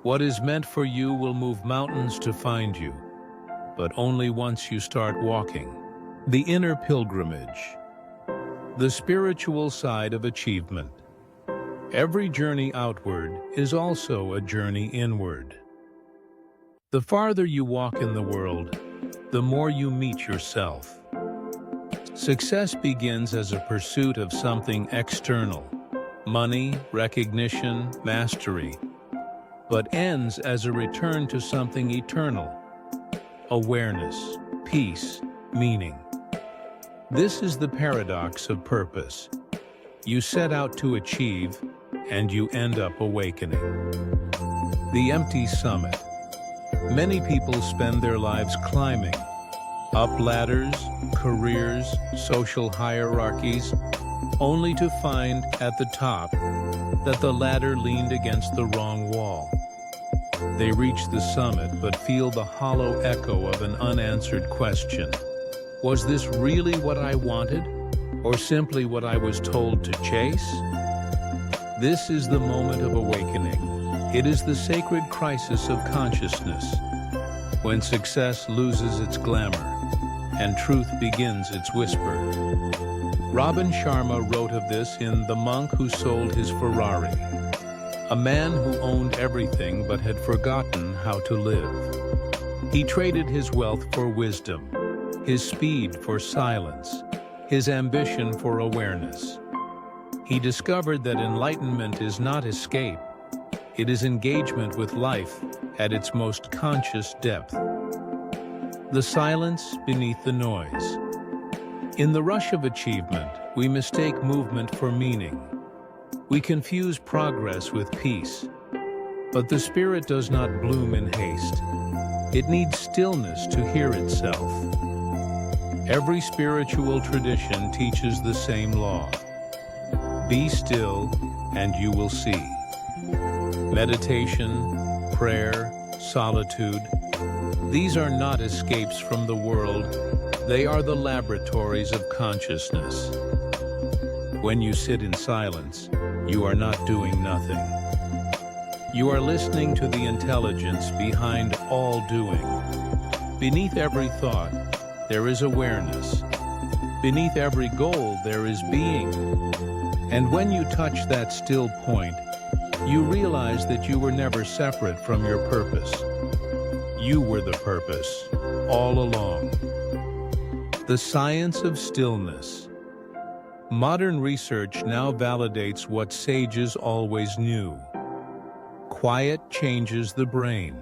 What is meant for you will move mountains to find you, but only once you start walking. The inner pilgrimage. The spiritual side of achievement. Every journey outward is also a journey inward. The farther you walk in the world, the more you meet yourself. Success begins as a pursuit of something external, money, recognition, mastery, but ends as a return to something eternal, awareness, peace, meaning. This is the paradox of purpose. You set out to achieve, and you end up awakening. The empty summit. Many people spend their lives climbing up ladders, careers, social hierarchies, only to find at the top that the ladder leaned against the wrong wall. They reach the summit but feel the hollow echo of an unanswered question. Was this really what I wanted, or simply what I was told to chase? This is the moment of awakening. It is the sacred crisis of consciousness, when success loses its glamour and truth begins its whisper. Robin Sharma wrote of this in The Monk Who Sold His Ferrari, a man who owned everything but had forgotten how to live. He traded his wealth for wisdom, his speed for silence, his ambition for awareness. He discovered that enlightenment is not escape, it is engagement with life at its most conscious depth. The silence beneath the noise. In the rush of achievement, we mistake movement for meaning. We confuse progress with peace. But the spirit does not bloom in haste. It needs stillness to hear itself. Every spiritual tradition teaches the same law. Be still, and you will see. Meditation, prayer, solitude, these are not escapes from the world. They are the laboratories of consciousness. When you sit in silence, you are not doing nothing. You are listening to the intelligence behind all doing. Beneath every thought, there is awareness. Beneath every goal, there is being. And when you touch that still point, you realize that you were never separate from your purpose. You were the purpose, all along. The science of stillness. Modern research now validates what sages always knew. Quiet changes the brain.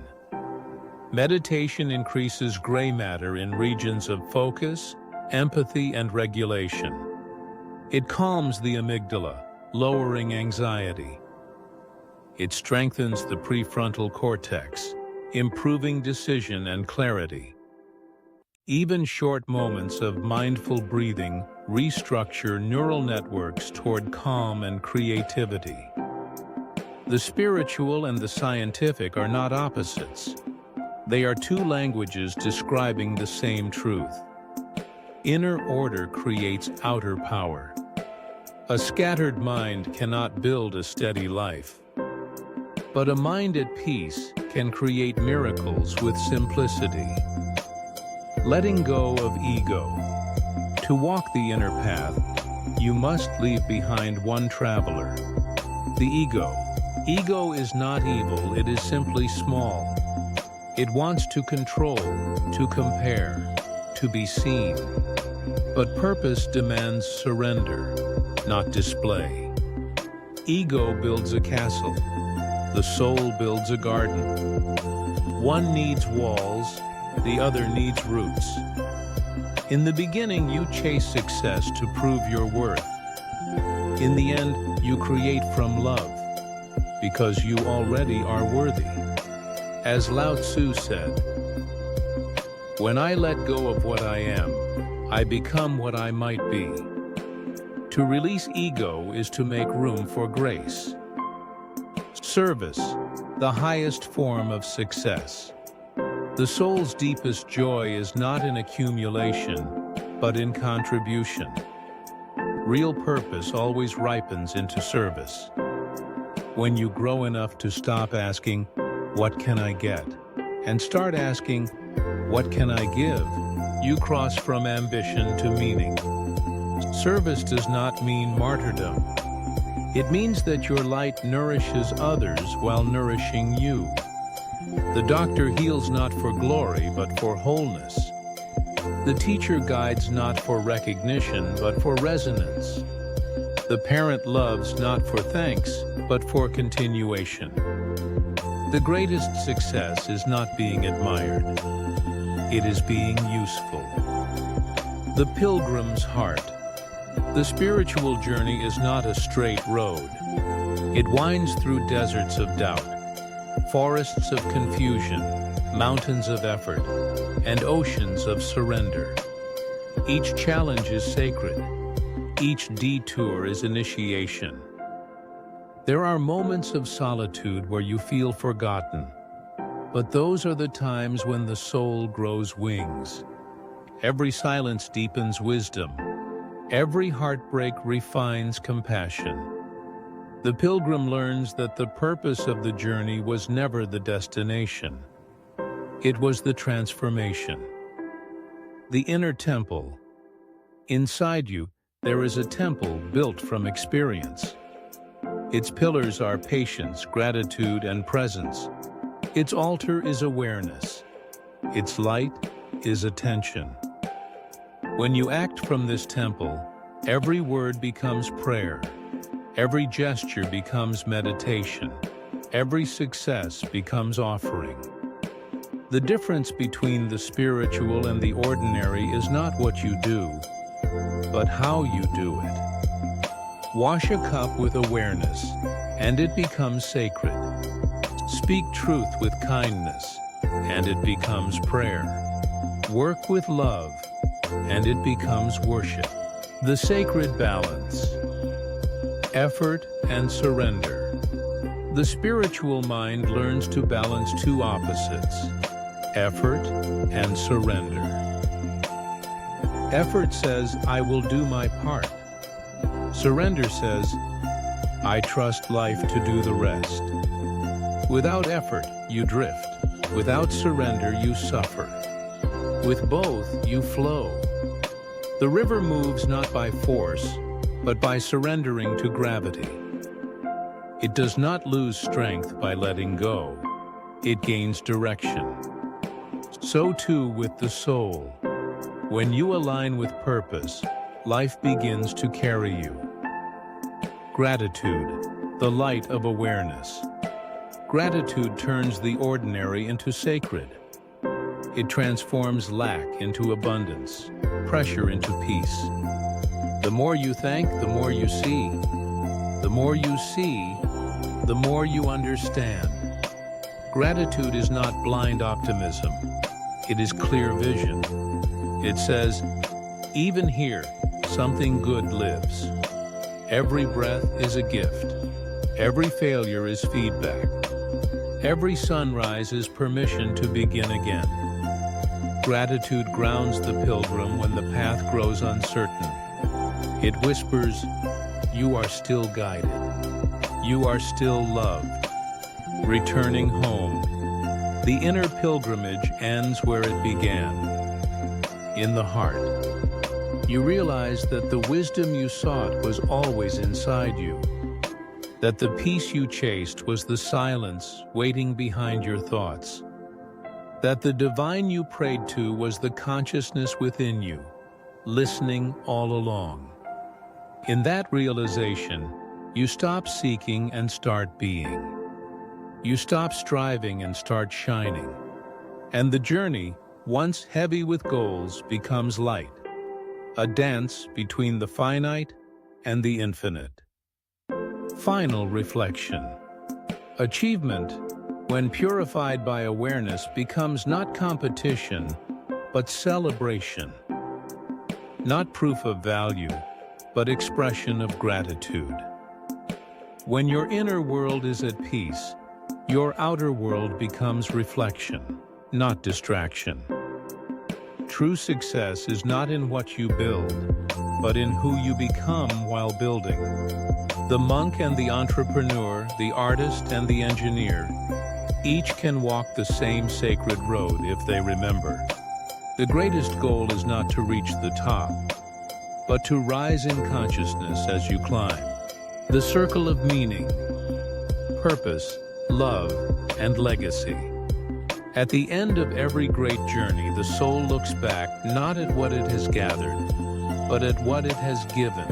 Meditation increases gray matter in regions of focus, empathy, and regulation. It calms the amygdala, lowering anxiety. It strengthens the prefrontal cortex, improving decision and clarity. Even short moments of mindful breathing restructure neural networks toward calm and creativity. The spiritual and the scientific are not opposites. They are two languages describing the same truth. Inner order creates outer power. A scattered mind cannot build a steady life. But a mind at peace can create miracles with simplicity. Letting go of ego. To walk the inner path, you must leave behind one traveler. The ego. Ego is not evil, it is simply small. It wants to control, to compare, to be seen. But purpose demands surrender, not display. Ego builds a castle. The soul builds a garden. One needs walls, the other needs roots. In the beginning, you chase success to prove your worth. In the end, you create from love, because you already are worthy. As Lao Tzu said, "When I let go of what I am, I become what I might be." To release ego is to make room for grace. Service, the highest form of success. The soul's deepest joy is not in accumulation, but in contribution. Real purpose always ripens into service. When you grow enough to stop asking, "What can I get?" and start asking, "What can I give?" you cross from ambition to meaning. Service does not mean martyrdom. It means that your light nourishes others while nourishing you. The doctor heals not for glory, but for wholeness. The teacher guides not for recognition, but for resonance. The parent loves not for thanks, but for continuation. The greatest success is not being admired. It is being useful. The pilgrim's heart. The spiritual journey is not a straight road. It winds through deserts of doubt, forests of confusion, mountains of effort, and oceans of surrender. Each challenge is sacred. Each detour is initiation. There are moments of solitude where you feel forgotten, but those are the times when the soul grows wings. Every silence deepens wisdom. Every heartbreak refines compassion. The pilgrim learns that the purpose of the journey was never the destination. It was the transformation. The inner temple. Inside you, there is a temple built from experience. Its pillars are patience, gratitude, and presence. Its altar is awareness. Its light is attention. When you act from this temple, every word becomes prayer. Every gesture becomes meditation. Every success becomes offering. The difference between the spiritual and the ordinary is not what you do, but how you do it. Wash a cup with awareness, and it becomes sacred. Speak truth with kindness, and it becomes prayer. Work with love, and it becomes worship. The sacred balance. Effort and surrender. The spiritual mind learns to balance two opposites, effort and surrender. Effort says, "I will do my part." Surrender says, "I trust life to do the rest." Without effort, you drift. Without surrender, you suffer. With both, you flow. The river moves not by force, but by surrendering to gravity. It does not lose strength by letting go. It gains direction. So too with the soul. When you align with purpose, life begins to carry you. Gratitude, the light of awareness. Gratitude turns the ordinary into sacred. It transforms lack into abundance, pressure into peace. The more you thank, the more you see. The more you see, the more you understand. Gratitude is not blind optimism. It is clear vision. It says, "Even here, something good lives. Every breath is a gift. Every failure is feedback. Every sunrise is permission to begin again." Gratitude grounds the pilgrim when the path grows uncertain. It whispers, "You are still guided. You are still loved." Returning home, the inner pilgrimage ends where it began, in the heart. You realize that the wisdom you sought was always inside you, that the peace you chased was the silence waiting behind your thoughts, that the divine you prayed to was the consciousness within you, listening all along. In that realization, you stop seeking and start being. You stop striving and start shining. And the journey, once heavy with goals, becomes light, a dance between the finite and the infinite. Final reflection. Achievement, when purified by awareness, becomes not competition, but celebration. Not proof of value, but expression of gratitude. When your inner world is at peace, your outer world becomes reflection, not distraction. True success is not in what you build, but in who you become while building. The monk and the entrepreneur, the artist and the engineer, each can walk the same sacred road if they remember. The greatest goal is not to reach the top, but to rise in consciousness as you climb. The circle of meaning, purpose, love, and legacy. At the end of every great journey, the soul looks back not at what it has gathered, but at what it has given.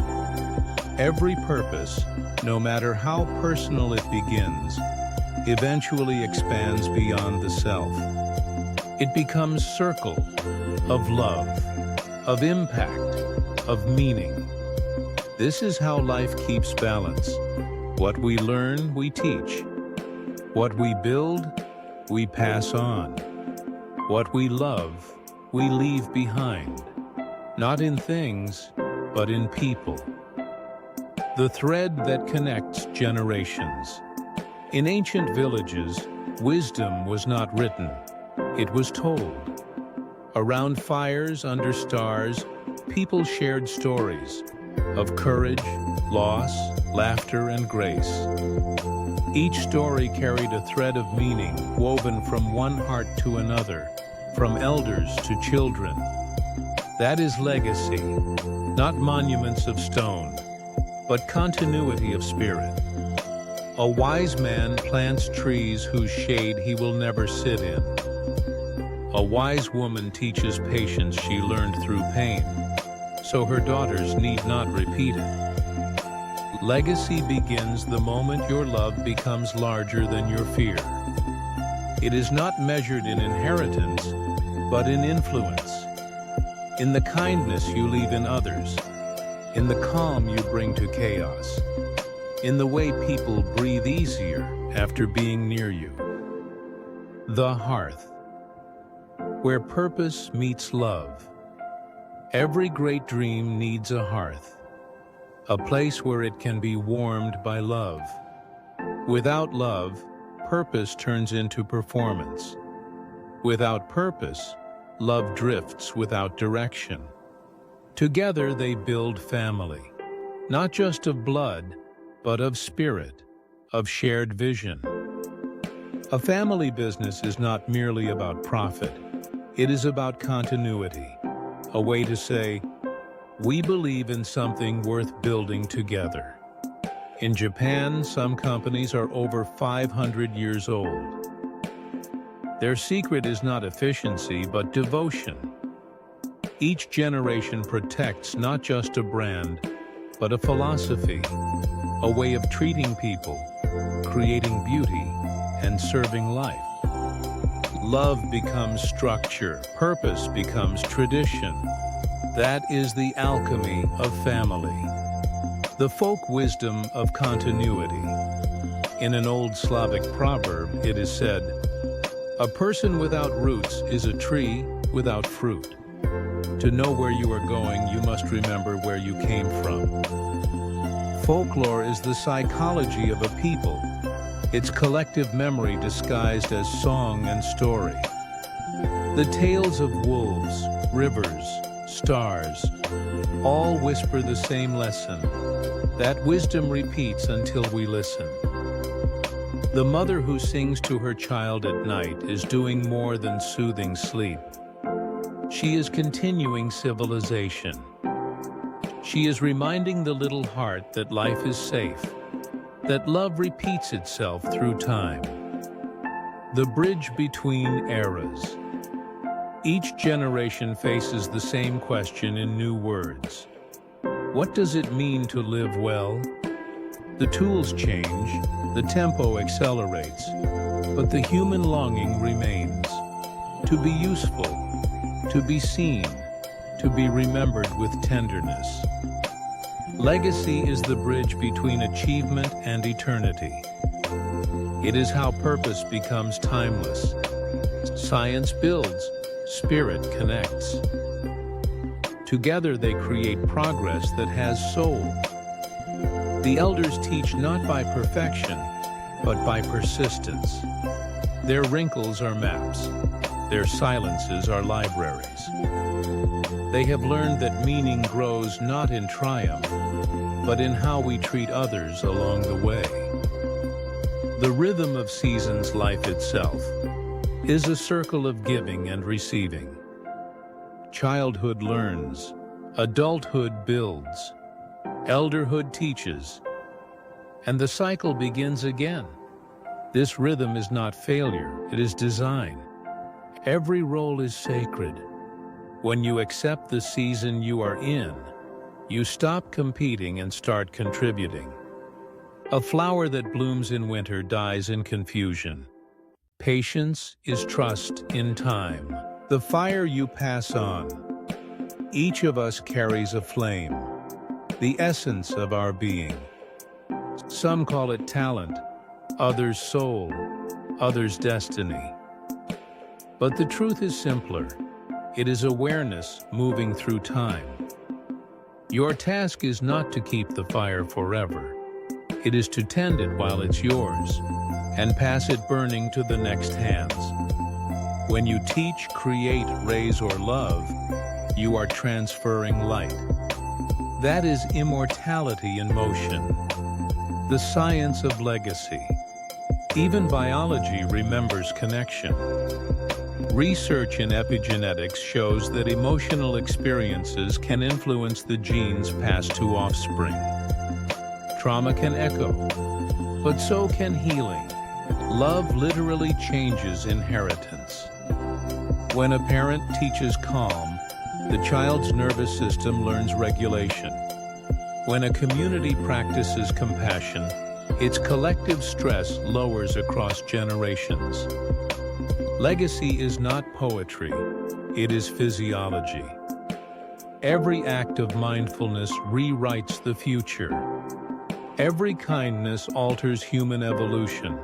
Every purpose, no matter how personal it begins, eventually expands beyond the self. It becomes circle of love, of impact, of meaning. This is how life keeps balance. What we learn, we teach. What we build, we pass on. What we love, we leave behind. Not in things, but in people. The thread that connects generations. In ancient villages, wisdom was not written, it was told. Around fires under stars, people shared stories of courage, loss, laughter, and grace. Each story carried a thread of meaning woven from one heart to another, from elders to children. That is legacy, not monuments of stone, but continuity of spirit. A wise man plants trees whose shade he will never sit in. A wise woman teaches patience she learned through pain, so her daughters need not repeat it. Legacy begins the moment your love becomes larger than your fear. It is not measured in inheritance, but in influence. In the kindness you leave in others, in the calm you bring to chaos, in the way people breathe easier after being near you. The hearth, where purpose meets love. Every great dream needs a hearth, a place where it can be warmed by love. Without love, purpose turns into performance. Without purpose, love drifts without direction. Together they build family, not just of blood, but of spirit, of shared vision. A family business is not merely about profit. It is about continuity, a way to say, we believe in something worth building together. In Japan, some companies are over 500 years old. Their secret is not efficiency, but devotion. Each generation protects not just a brand, but a philosophy, a way of treating people, creating beauty, and serving life. Love becomes structure, purpose becomes tradition. That is the alchemy of family. The folk wisdom of continuity. In an old Slavic proverb, it is said, "A person without roots is a tree without fruit." To know where you are going, you must remember where you came from. Folklore is the psychology of a people, its collective memory disguised as song and story. The tales of wolves, rivers, stars, all whisper the same lesson. That wisdom repeats until we listen. The mother who sings to her child at night is doing more than soothing sleep. She is continuing civilization. She is reminding the little heart that life is safe, that love repeats itself through time. The bridge between eras. Each generation faces the same question in new words. What does it mean to live well? The tools change, the tempo accelerates, but the human longing remains. To be useful, to be seen, to be remembered with tenderness. Legacy is the bridge between achievement and eternity. It is how purpose becomes timeless. Science builds, spirit connects. Together they create progress that has soul. The elders teach not by perfection, but by persistence. Their wrinkles are maps. Their silences are libraries. They have learned that meaning grows not in triumph, but in how we treat others along the way. The rhythm of seasons, life itself, is a circle of giving and receiving. Childhood learns, adulthood builds, elderhood teaches, and the cycle begins again. This rhythm is not failure, it is design. Every role is sacred. When you accept the season you are in, you stop competing and start contributing. A flower that blooms in winter dies in confusion. Patience is trust in time. The fire you pass on. Each of us carries a flame, the essence of our being. Some call it talent, others soul, others destiny. But the truth is simpler. It is awareness moving through time. Your task is not to keep the fire forever. It is to tend it while it's yours and pass it burning to the next hands. When you teach, create, raise, or love, you are transferring light. That is immortality in motion. The science of legacy. Even biology remembers connection. Research in epigenetics shows that emotional experiences can influence the genes passed to offspring. Trauma can echo, but so can healing. Love literally changes inheritance. When a parent teaches calm, the child's nervous system learns regulation. When a community practices compassion, its collective stress lowers across generations. Legacy is not poetry, it is physiology. Every act of mindfulness rewrites the future. Every kindness alters human evolution.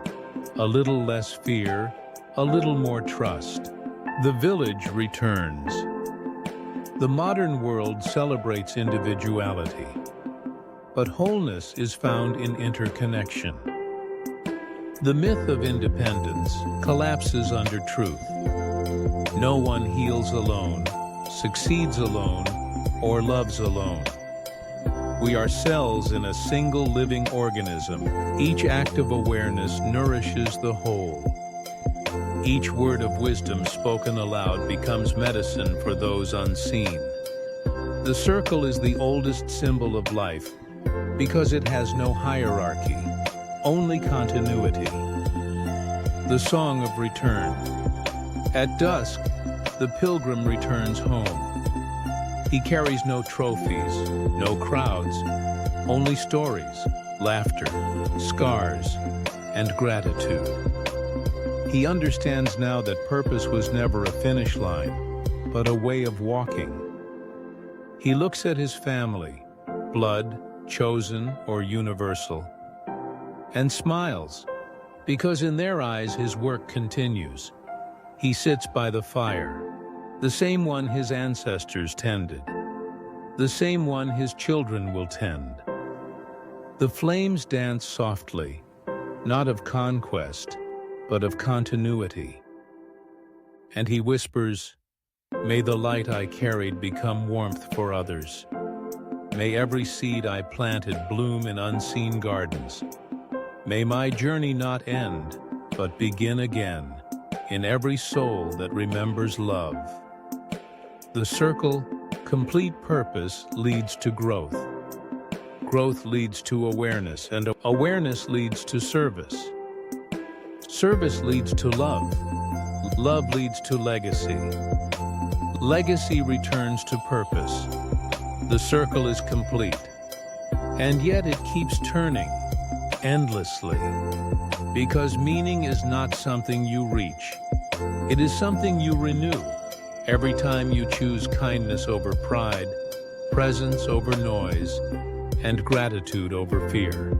A little less fear, a little more trust. The village returns. The modern world celebrates individuality, but wholeness is found in interconnection. The myth of independence collapses under truth. No one heals alone, succeeds alone, or loves alone. We are cells in a single living organism. Each act of awareness nourishes the whole. Each word of wisdom spoken aloud becomes medicine for those unseen. The circle is the oldest symbol of life because it has no hierarchy, only continuity. The Song of Return. At dusk, the pilgrim returns home. He carries no trophies, no crowds, only stories, laughter, scars, and gratitude. He understands now that purpose was never a finish line, but a way of walking. He looks at his family, blood, chosen or universal, and smiles, because in their eyes his work continues. He sits by the fire. the same one his ancestors tended, the same one his children will tend. The flames dance softly, not of conquest, but of continuity. And he whispers, "May the light I carried become warmth for others. May every seed I planted bloom in unseen gardens. May my journey not end, but begin again, in every soul that remembers love." The circle, complete purpose, leads to growth. Growth leads to awareness, and awareness leads to service. Service leads to love. Love leads to legacy. Legacy returns to purpose. The circle is complete. And yet it keeps turning, endlessly. Because meaning is not something you reach. It is something you renew. Every time you choose kindness over pride, presence over noise, and gratitude over fear.